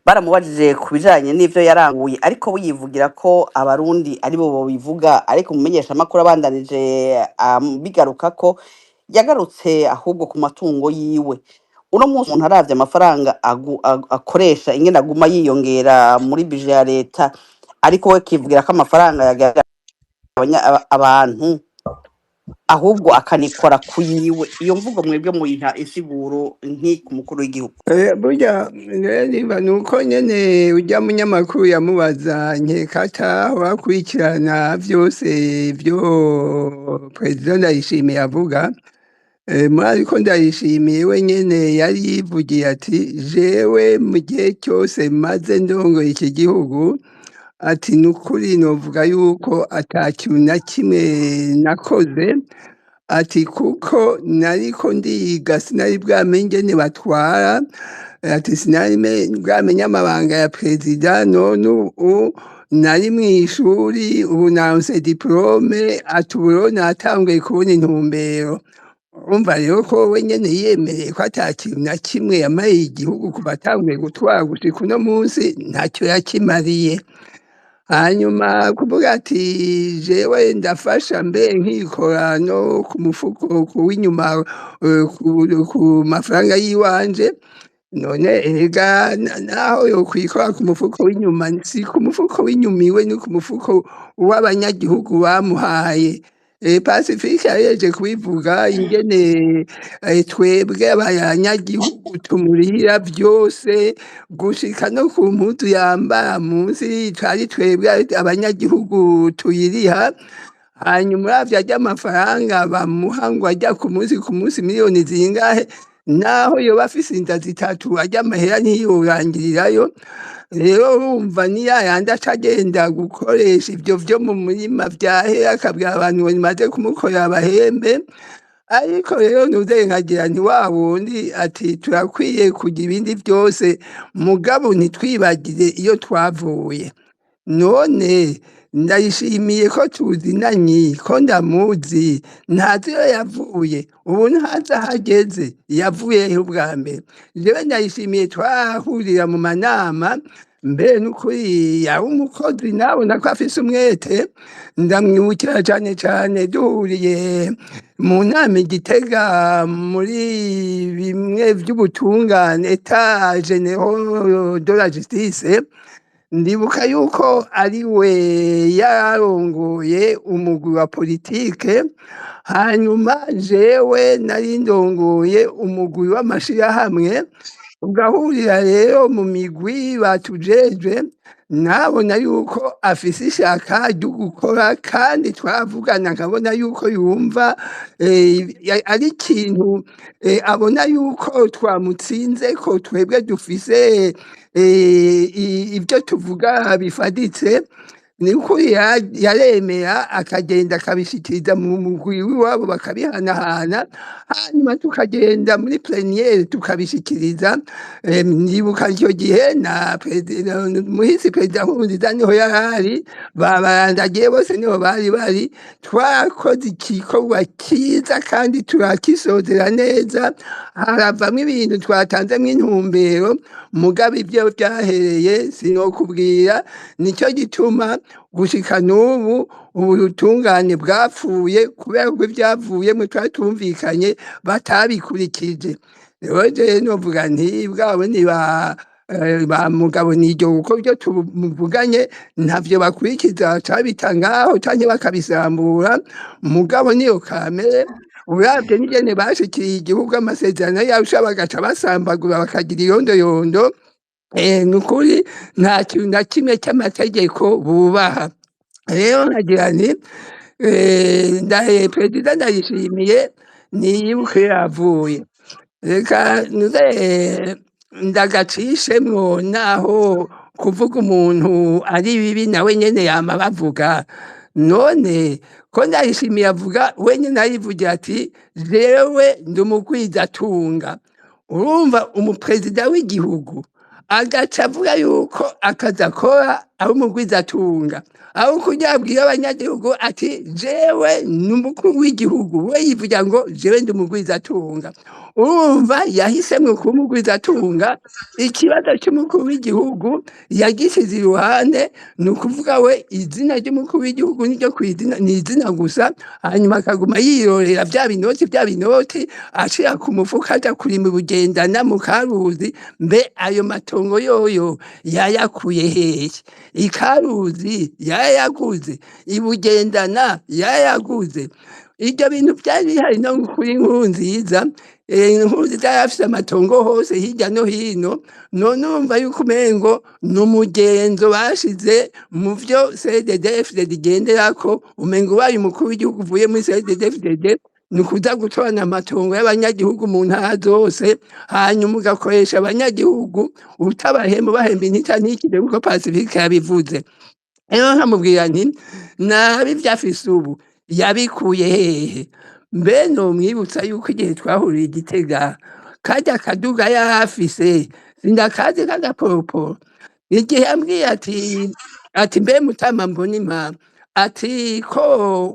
B: baramubajije ku bijanye n'ivyo yaranguye, ariko wiyivugira ko abarundi ari bo bivuga. Ariko umumenyesha makuru abandanije bigaruka ko yagarutse ahubwo ku matungo yiwe. Uno munsi umuntu aravye amafaranga akoresha ingene aguma yiyongera muri bije ya leta, ariko we kivugira ko amafaranga yagabira abantu ahubwo akanikora kuyiwe. Iyo mvugo mwebwe muyiha insiguro nki ku mukuru w'igihugu?
D: Burya niba nuko nyene ujya munyamakuru yamubaza nkekata wakurikirana vyose vyo President Ndayishimiye avuga. Ariko Ndayishimiye we nyene yari yivugiye ati jewe mu gihe cyose maze ndongoye iki gihugu, ati nukuri novuga yuko atakintu na kimwe nakoze, ati kuko nariko ndiga sinari bwamenye ingene batwara, ati sinari bwamenye amabanga ya perezida, none ubu nari mw'ishuri, ubu naronse diplome, ati ubu natanguye kubona intumbero. Urumva rero ko we nyene yiyemereye ko ata kintu na kimwe yamariye igihugu kuva atanguye gutwara gushika uno munsi ntacyo yakimariye. Hanyuma kuvuga ati jewe ndafasha mbe nkikora no ku mufuko w'inyuma ku mafaranga yiwanje, none ega naho yokwikora ku mufuko w'inyuma, si ku mufuko w'inyuma iwe, ni ku mufuko w'abanyagihugu bamuhaye. Pacifique yareje kubivuga ingene twebwe abanyagihugu tumurihira byose gushika no ku mpuzu yambara munsi, twari twebwe abanyagihugu tuyiriha. Hanyuma uravye arya amafaranga bamuha ngo ajya ku munsi miliyoni zingahe, naho yoba afise inda zitatu arya amahera ntiyorangirirayo. Rero urumva ni yayandi acagenda gukoresha ivyo vyo mu murima vyahera, akabwira abantu ngo nimaze kumukorera abahembe. Ariko rero nuze nkagira nti wa wundi ati turakwiye kugira ibindi vyose mugabo ntitwibagire iyo twavuye. None Ndayishimiye ko tuzinanye, ko ndamuzi, ntazi iyo yavuye, ubu ntazi aho ageze, yavuyeho ubwa mbere. Jewe Ndayishimiye twahurira mu manama, mbe n'ukuri yaba umukozi nabona ko afise umwete ndamwibukira cane cane duhuriye mu nama Igitega muri bimwe vy'ubutungane Etat General de la Justice, ndibuka yuko ari we yarongoye umugwi wa politike, hanyuma jewe nari ndongoye umugwi w'amashirahamwe, ugahurira rero mu migwi batujejwe, nabona yuko afise ishaka ryo gukora kandi twavugana nkabona yuko yumva ari ikintu abona yuko twamutsinze ko twebwe dufise ibyo tuvuga bifaditse, nikuri yaremera akagenda akabishikiriza mu mugwi w'iwabo bakabihanahana, hanyuma tukagenda muri pleniyeri tukabishikiriza. Ndibuka icyo gihe na muhisi perezida Nkurunziza niho yarari, babarandagiye bose niho bari, twakoze igikorwa cyiza kandi turakisozera neza, haravamwo ibintu twatanzemwo intumbero, mugabe ibyo byahereye sinokubwira, nicyo gituma gushika n'ubu ubutungane bwapfuye kubera ko ibyavuyemo twari tumvikanye batabikurikije. Rero je novuga nti bwabo ni ba mugabo niryo kuko byo tuvuganye ntavyo bakurikiza, cabita ngaho canke bakabisambura, mugabo niyo kamere. Uravye n'ingene bashikiye igihugu amasezerano yarusha bagaca basambagura bakagira iyondoyondo, nukuri nta kintu na kimwe cy'amategeko bubaha. Rero nkagira nti perezida Ndayishimiye niyibuke yavuye, reka ndagacishemwo, naho kuvuga umuntu ari bibi nawe nyene yama bavuga. None ko Ndayishimiye avuga wenyene arivugira ati jewe ndi umugwizatunga, urumva umuperezida w'igihugu agaca avuga yuko akazi akora ari umugwizatunga, aho kugira abwire abanyagihugu ati jewe ni umukuru w'igihugu, we yivugira ngo jewe ndi umugwizatunga. Urumva yahisemwo kuba umugwizatunga, ikibazo cy'umukuru w'igihugu yagisize iruhande, ni ukuvuga we izina ry'umukuru w'igihugu niryo kw'izina, ni izina gusa, hanyuma akaguma yirorera vya binoti ashira ku mufuka aja kurima Bugendana mu Karuzi. Mbe ayo matongo yoyo yayakuye hehe? Ikaruzi yayaguze, Ibugendana yayaguze. Ibyo bintu byari bihari no kuri Nkurunziza. Nkurunziza yafise amatongo hose hirya no hino, none urumva yuko umengo ni umugenzo bashize mu vyo CNDD-FDD igenderako, umengo ubaye umukuru w'igihugu uvuye muri CNDD-FDD ni ukuza gutorana amatongo y'abanyagihugu mu ntara zose, hanyuma ugakoresha abanyagihugu utabahemba, bahemba intita ntikire kuko Pacifique yabivuze. Rero nkamubwira nti nabi vyafise ubu yabikuye hehe? Mbe nomwibutsa yuko igihe twahuriye Igitega karya kaduga yarafise sindakazi k'agaporoporo, igihe yambwiye ati mbe Mutama Mbonimpa, ati ko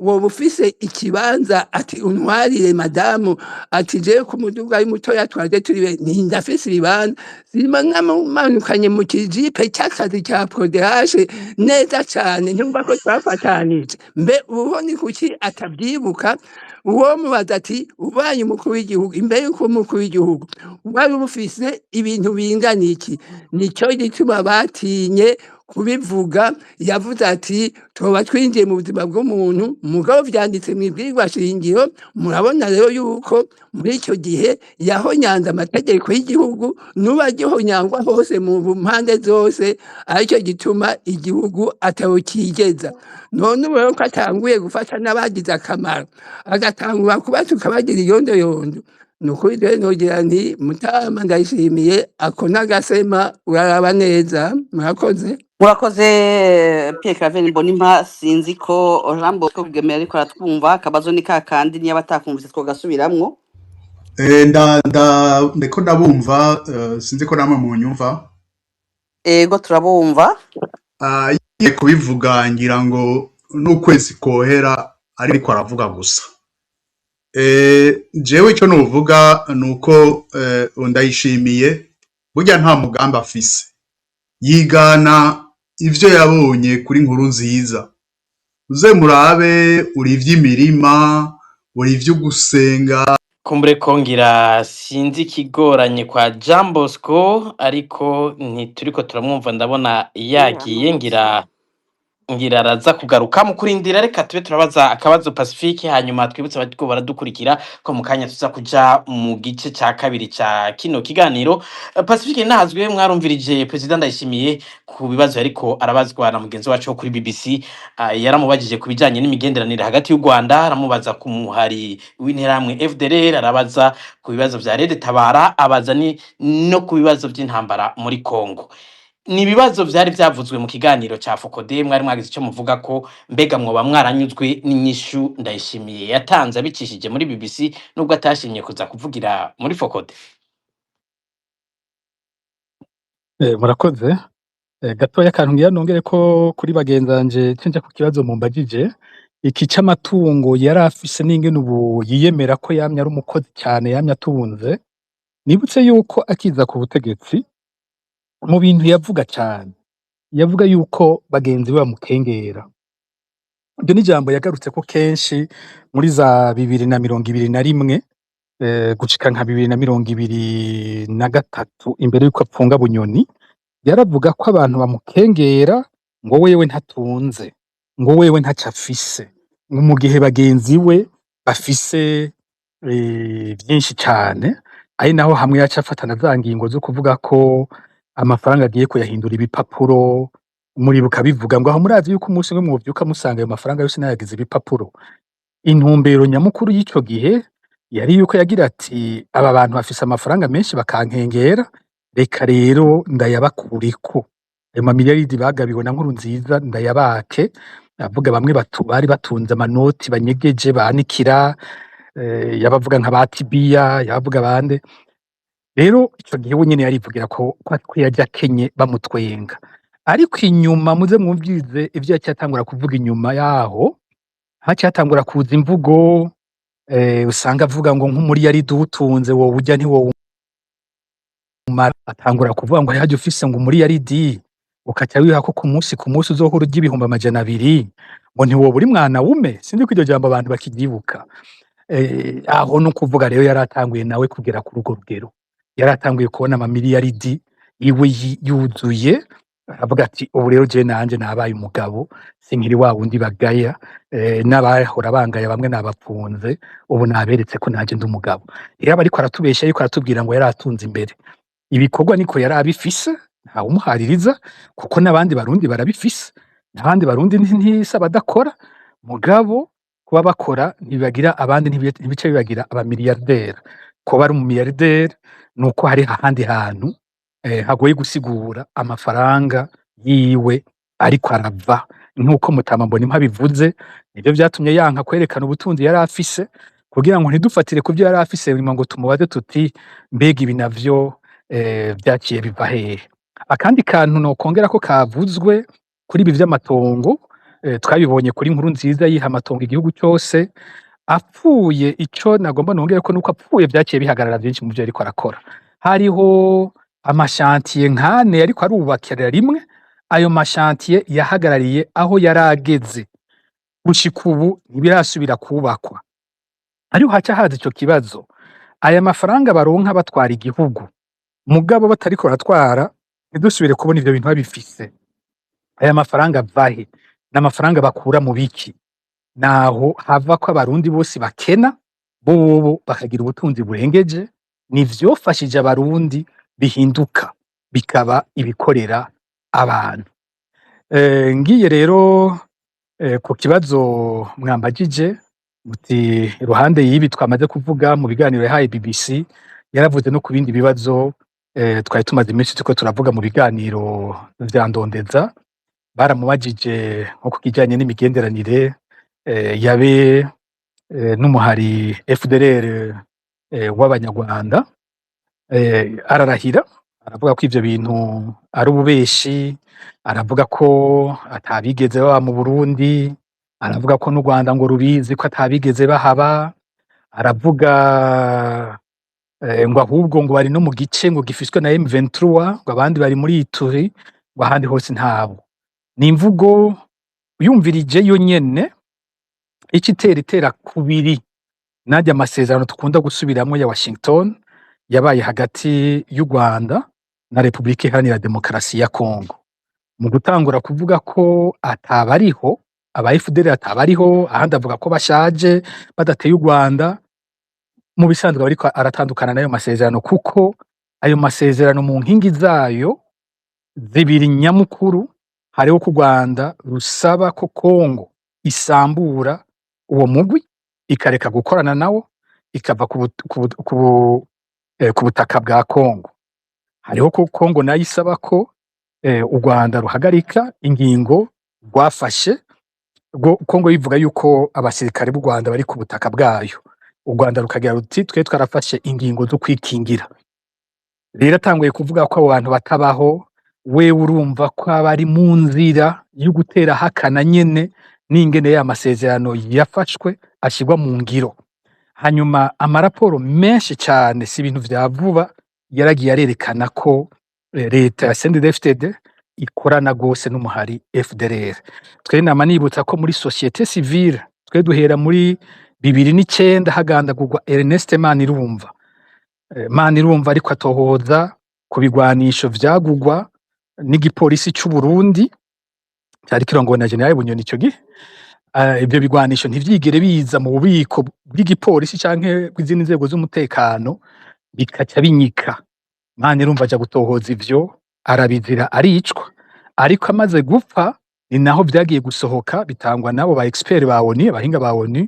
D: woba ufise ikibanza, ati untwarire madamu, ati jewe ku muduga ari mutoya twaje turi ndafise ibibanza, zima namanukanye mu kijipe cy'akazi cya Prodehash neza cane, ntumva ko twafatanije. Mbe uho ni kuki atabyibuka? Uwo mubaza ati ubaye umukuru w'igihugu, imbere yuko umukuru w'igihugu wari ufise ibintu bingana iki? Nico gituma batinye kubivuga, yavuze ati tuba twinjiye mu buzima bw'umuntu, mugabo vyanditse mw'ibwirizwa shingiro. Murabona rero yuko muri icyo gihe yahonyanze amategeko y'igihugu, nuba agihonyangwa hose mu mpande zose, aricyo gituma igihugu atawukigeza. None ubu rero ko atanguye gufata n'abagize akamaro, agatangura kubatuka bagira iyondoyondo, nukuri rero nogira nti Mutama Ndayishimiye ako n'agasema uraraba neza. Murakoze.
B: Murakoze Pierre Claver Mbonimpa. Sinzi ko Jean Bosco Rwigemera ariko aratwumva, akabazo ni kakandi niyo batakumvise twogasubiramwo.
E: Ndiko ndabumva, sinzi ko namwe munyumva.
B: Ego turabumva.
E: Yiye kubivuga ngira ngo n'ukwezi kohera ariko aravuga gusa. Jewe icyo nuvuga nuko Ndayishimiye burya nta mugambi afise. yigana ivyo yabonye kuri Nkurunziza. Uze murabe uri ivy'imirima, uri ivyo gusenga.
A: kumbure kongira sinzi ikigoranye kwa Jean Bosco ariko ntituriko turamwumva ndabona yagiye ngira araza kugaruka mu kurindira reka tube turabaza akabazo Pacifique hanyuma twibutse abariko baradukurikira ko mu kanya tuza kuja mu gice ca kabiri ca kino kiganiro. Pacifique nahazwe mwarumvirije President Ndayishimiye ku bibazo ariko arabazwa na mugenzi wacu wo kuri BBC. Yaramubajije ku bijanye n'imigenderanire hagati y'u Rwanda, aramubaza ku muhari w'interamwe FDLR, arabaza ku bibazo vya Red Tabara, abaza no ku bibazo by'intambara muri Kongo. Ni ibibazo vyari vyavuzwe mu kiganiro ca Focode, mwari mwagize ico muvuga ko mbega mwoba mwaranyuzwe n'inyishu Ndayishimiye yatanze abicishije muri BBC nubwo atashimye kuza kuvugira muri Focode.
C: Murakoze. Gatoya akantu ngira nongere ko kuri bagenzanje cenja ku kibazo mumbajije, iki c'amatungo yari afise n'ingene ubu yiyemera ko yamye ari umukozi cyane, yamye atunze. Nibutse yuko akiza ku butegetsi mu bintu yavuga cyane, yavuga yuko bagenzi be bamukengera. Iryo ni ijambo yagarutse ko kenshi muri za 2021 gushika nka 2023 imbere yuko apfunga Bunyoni, yaravuga ko abantu bamukengera ngo wewe ntatunze, ngo wewe ntaco afise, ngo mu gihe bagenzi we bafise byinshi cyane. Ari naho hamwe yaca afatana za ngingo zo kuvuga ko amafaranga agiye kuyahindura ibipapuro, muribuka bivuga ngo aho murazi yuko umunsi umwe mwovyuka musanga ayo mafaranga yose nayagize ibipapuro. Intumbero nyamukuru y'ico gihe yari yuko yagira ati aba bantu bafise amafaranga menshi bakankengera, reka rero ndayabakureko, ayo mamiliyaridi bagabiwe na Nkurunziza ndayabake. Avuga bamwe bari batunze amanoti banyegeje banikira, yabavuga nka Batibiya, yabavuga bande. Rero ico gihe we nyene yarivugira ko yaja Kenye bamutwenga, ariko inyuma muze mwumvize ivyo yacyatangura kuvuga. Inyuma yaho hacyatangura kuza imvugo usanga avuga ngo nk'umuri yari dutunze wowe ujya ntiwo atangura kuvuga ngo yaje ufise ngo muri yaridi ukaca wiha ko ku munsi uzohora urya 200 ngo ntiwoba uri mwana wume. Sinzi ko iryo jambo abantu bakiryibuka. Aho no kuvuga rero yaratanguye nawe kugera ku rugo rugero, yaratanguye kubona amamiliyaridi iwe yuzuye, aravuga ati ubu rero je nanje nabaye umugabo, sinkiri wa wundi bagaya, n'abahora bangaya bamwe nabapfunze, ubu naberetse ko naje ndi umugabo. Rero ariko aratubesha yuko aratubwira ngo yaratunze imbere, ibikorwa niko yari abifise, nta umuhaririza kuko n'abandi barundi barabifise, n'abandi barundi ntisa badakora mugabo kuba bakora ntibagira abandi ntibice bibagira abamiliyarderi. Kuba ari umumiliyarderi nuko hari ahandi hantu hagoye gusigura amafaranga yiwe ariko arava. Nkuko Mutama Mbonimpa bivuze, nivyo vyatumye yanka kwerekana ubutunzi yari afise, kugira ngo ntidufatire ku byo yari afise ngo tumubaze tuti mbega ibi navyo vyaciye biva hehe. Akandi kantu nokongera ko kavuzwe kuri ibi vy'amatongo, twabibonye kuri Nkurunziza yiha amatongo igihugu cyose. Apfuye ico nagomba nongere ko nuko apfuye vyaciye bihagarara byinshi mu byo ariko arakora. Hariho amashantiye nkane ariko arubakira rimwe, ayo mashantiye yahagarariye aho yarageze, gushika ubu ntibirasubira kubakwa. Ariho haca haza ico kibazo, aya mafaranga baronka batwara igihugu mugabo batariko baratwara, ntidusubire kubona ivyo bintu babifise. Aya mafaranga vahe? N'amafaranga bakura mu biki? Naho hava ko abarundi bose bakena, bobo bakagira ubutunzi burengeje, nivyofashije abarundi bihinduka bikaba ibikorera abantu. Ngiye rero ku kibazo mwambagije muti iruhande y'ibi twamaze kuvuga mu biganiro yahaye BBC, yaravuze no ku bindi bibazo twari tumaze iminsi tuko turavuga mu biganiro vya Ndondeza. Baramubajije nko ku kijanye n'imigenderanire yabe n'umuhari FDLR w'abanyarwanda, ararahira aravuga ko ivyo bintu ari ububeshi, aravuga ko atabigeze baba mu Burundi, aravuga ko n'u Rwanda ngo rubizi ko atabigeze bahaba, aravuga ngo ahubwo ngo bari no mu gice ngo gifishwe na M23, ngo abandi bari muri Ituri, ngo ahandi hose ntabo. Ni imvugo yumvirije yo nyene ica itera kubiri n'arya amasezerano dukunda gusubiramwo ya Washington yabaye hagati y'u Rwanda na Repubulika Iharanira Demokarasi ya Kongo. Mu gutangura kuvuga ko atabariho, aba FDL atabariho, ahandi avuga ko bashaje badateye u Rwanda, mu bisanzwe ariko aratandukana n'ayo masezerano kuko ayo masezerano mu nkingi zayo zibiri nyamukuru hariho ko u Rwanda rusaba ko Kongo isambura uwo mugwi ikareka gukorana nawo ikava ku butaka bwa Kongo. Hariho ko Kongo nayo isaba ko u Rwanda ruhagarika ingingo rwafashe, Kongo bivuga yuko abasirikare b'u Rwanda bari ku butaka bwayo, u Rwanda rukagira ruti twe twarafashe ingingo zo kwikingira. Rero atanguye kuvuga ko abo bantu batabaho, we urumva ko abari mu nzira yo gutera hakana nyene n'ingene ya masezerano yafashwe ashirwa mu ngiro. Hanyuma amaraporo menshi cane, si ibintu vya vuba, yaragiye arerekana ko leta ya CNDD-FDD ikorana gose n'umuhari FDLR. Twe nama nibutsa ko muri societe civile twe duhera muri 2009 hagandagurwa Ernest Manirumva. Manirumva ariko atohoza ku bigwanisho vyagurwa n'igipolisi c'u Burundi cyari kirongowe na General Bunyoni ico gihe. Ibyo bigwanisho ntivyigere biza mu bubiko bw'igipolisi canke bw'izindi nzego z'umutekano, bikaca binyika. Manirumva aja gutohoza ivyo, arabizira aricwa, ariko amaze gupfa ni naho vyagiye gusohoka bitangwa nabo ba expert ba ONU, abahinga ba ONU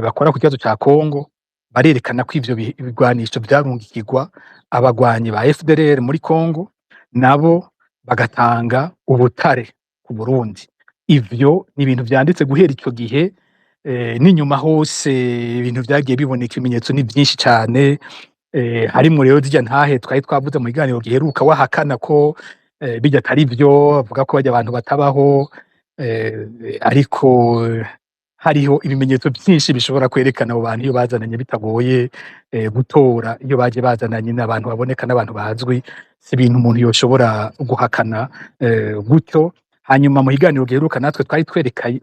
C: bakora ku kibazo ca Kongo, barerekana ko ivyo bigwanisho vyarungikirwa abagwanyi ba FDLR muri Kongo, nabo bagatanga ubutare ku Burundi. Ivyo ni ibintu vyanditse guhera ico gihe, n'inyuma hose ibintu vyagiye biboneka, ibimenyetso ni vyinshi cane. Harimwo rero zirya ntahe twari twavuze mu kiganiro giheruka wahakana ko bijya atari vyo, avuga ko barya abantu batabaho, ariko hariho ibimenyetso vyinshi bishobora kwerekana abo bantu iyo bazananye bitagoye gutora, iyo baje bazananye n'abantu baboneka n'abantu bazwi, si ibintu umuntu yoshobora guhakana gutyo. Hanyuma mu kiganiro giheruka natwe twari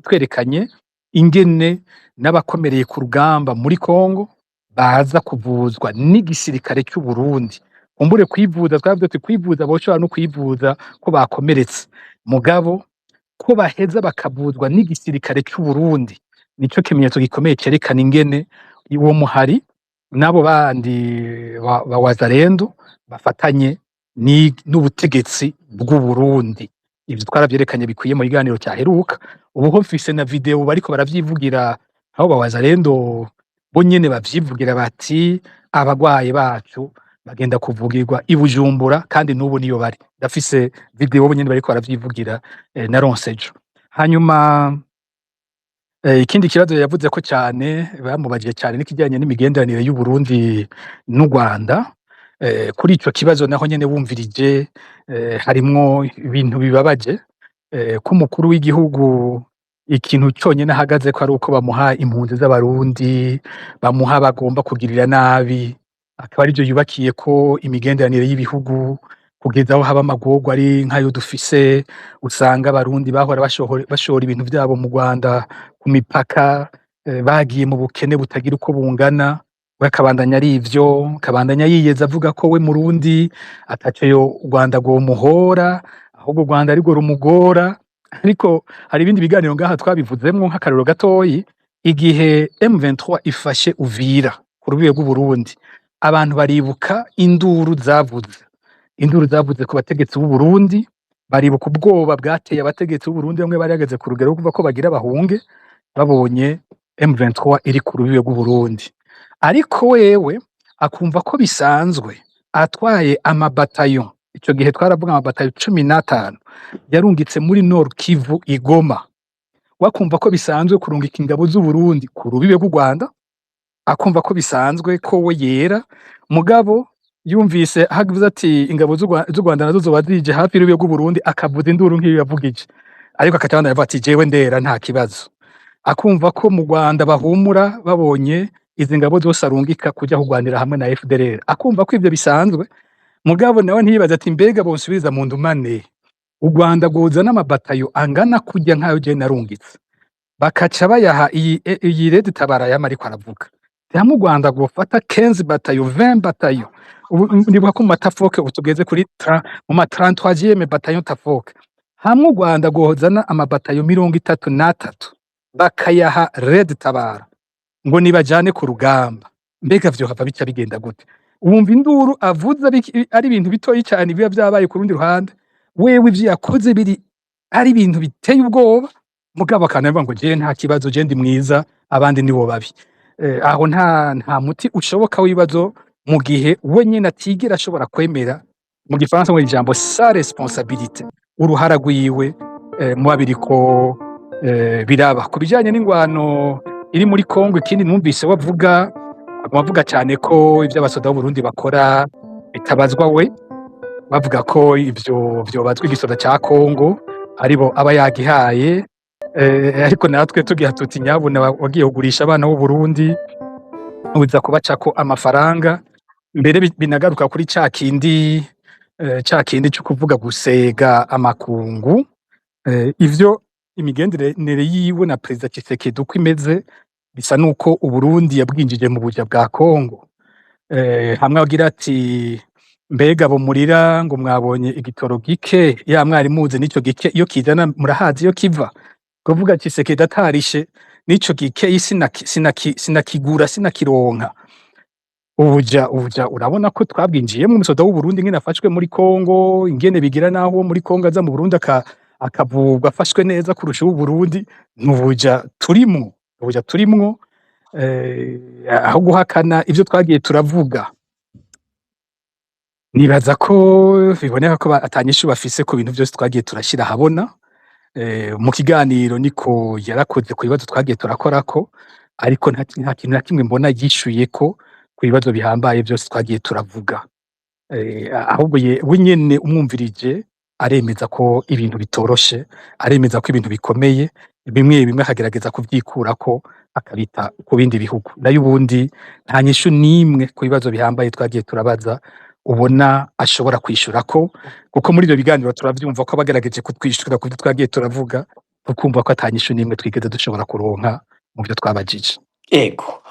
C: twerekanye ingene n'abakomereye ku rugamba muri Kongo baza kuvuzwa n'igisirikare cy'u Burundi. Kumbure kwivuza, twavuze tuti kwivuza boshobora no kwivuza ko bakomeretse, mugabo ko baheza bakavuzwa n'igisirikare cy'u Burundi, nico kimenyetso gikomeye cerekana ingene uwo muhari n'abo bandi ba Wazalendo bafatanye n'ubutegetsi bw'u Burundi. Ivyo twaravyerekanye bikwiye mu kiganiro cyaheruka. Ubu ho mfise na video bariko baravyivugira, aho ba Wazalendo bo nyene bavyivugira bati abagwaye bacu bagenda kuvugirwa i Bujumbura, kandi n'ubu niyo bari. Ndafise video bo nyene bariko baravyivugira na ronsejo. Hanyuma ikindi kibazo yavuze ko cyane bamubajije cyane n'ikijyanye n'imigenderanire y'u Burundi n'u Rwanda. Kuri ico kibazo naho nyene wumvirije, harimwo ibintu bibabaje, ko umukuru w'igihugu ikintu cyonyene ahagaze ko ari uko bamuha impunzi z'abarundi, bamuha bagomba kugirira nabi, akaba arivyo yubakiye ko imigenderanire y'ibihugu, kugeza aho haba amagorwa ari nkayo dufise. Usanga abarundi bahora bashora ibintu vyabo mu Rwanda ku mipaka, bagiye mu bukene butagira uko bungana, we akabandanya ari ivyo, akabandanya yiyeza avuga ko we Murundi ataco u Rwanda rwomuhora, ahubwo u Rwanda arirwo rumugora. Ariko hari ibindi biganiro ngaha twabivuzemwo nk'akarero gatoyi, igihe M23 ifashe Uvira ku rubibe rw'u Burundi, abantu baribuka induru zavuze ku bategetsi b'u Burundi, baribuka ubwoba bwateye abategetsi b'u Burundi, bamwe bari bageze ku rugero kuva ko bagira bahunge babonye M23 iri ku rubibe rw'u Burundi. Ariko wewe akumva ko bisanzwe, atwaye amabatayo, ico gihe twaravuga amabatayo 15 yarungitse muri Nord Kivu i Goma, wakumva ko bisanzwe kurungika ingabo z'u Burundi ku rubibe rw'u Rwanda, akumva ko bisanzwe ko we yera. Mugabo yumvise hagize ati ingabo z'u Rwanda nazo zoba zije hafi y'urubibe rw'u Burundi, akavuza induru nk'iyo yavugije, ariko akatabana yavuga ati jewe ndera nta kibazo. Akumva ko mu Rwanda bahumura babonye izi ngabo zose arungika kujya kugwanira hamwe na FDLR, akumva ko ivyo bisanzwe. Mugabo nawe ntiyibaza ati mbega bonsubiriza mu ndumane, u Rwanda rwoza n'amabatayo angana kurya nk'ayo je narungitse bakaca bayaha iyi Red Tabara yama ariko aravuga hamwe u Rwanda rwofata 15 batayo 20 batayo nibuka ko mu matafoke utugeze kuri mu ma 33e batayo tafoke hamwe u Rwanda rwozana amabatayo 33 bakayaha Red Tabara ngo nibajane ku rugamba mbega vyo hava bica bigenda gute wumva induru avuza ari ibintu bitoyi cyane biba byabaye ku rundi ruhande wewe ivyo yakoze biri ari ibintu biteye ubwoba mugabo akanavuga ngo je nta kibazo je ndi mwiza abandi nibo babi aho nta muti ushoboka w'ibibazo mu gihe we nyine atigera ashobora kwemera mu gifaransa ngo ijambo sa responsabilité uruhara rwiwe muba biriko biraba ku bijanye n'ingwano iri muri Kongo. Ikindi numvise bavuga cyane ko ivyo abasoda b'u Burundi bakora bitabazwa we, bavuga ko ivyo vyobazwa igisoda ca Kongo aribo aba yagihaye, ariko natwe tugiha tuti nyabuna wagiye kugurisha abana b'u Burundi uza kubacako amafaranga, mbere binagaruka kuri ca kindi cyo kuvuga gusega amakungu. Ivyo imigenderanire yiwe na Perezida Tshisekedi uko imeze bisa nuko u Burundi yabwinjije mu buja bwa Kongo. Hamwe agira ati mbega bo murira ngo mwabonye igitoro gike, ya mwari muze n'ico gike iyo kizana murahazi iyo kiva, kuvuga Tshisekedi atarishe n'ico gike sinakigura sinakironka. Ubuja urabona ko twabwinjiye mu musoda w'u Burundi ngene afashwe muri Kongo, ingene bigira naho muri Kongo aza mu Burundi akavugwa afashwe neza kurusha u Burundi. Nubuja turimwo aho guhakana ivyo twagiye turavuga. Nibaza ko biboneka ko atanyishu bafise ku bintu byose twagiye turashira habona. Mu kiganiro niko yarakoze ku bibazo twagiye turakorako, ariko nta kintu na kimwe mbona yishuye ko ku bibazo bihambaye byose twagiye turavuga. Ahubwo we nyene umwumvirije aremeza ko ibintu bitoroshe, aremeza ko ibintu bikomeye, bimwe akagerageza kuvyikurako akabita ku bindi bihugu. Nayo ubundi nta nyishu nimwe ku bibazo bihambaye twagiye turabaza ubona ashobora kwishurako, kuko muri ibyo biganiro turavyumva ko abagerageje kutwishura ku byo twagiye turavuga, tukumva ko atanyishu nimwe twigeze dushobora kuronka mu byo twabajije.
A: Ego.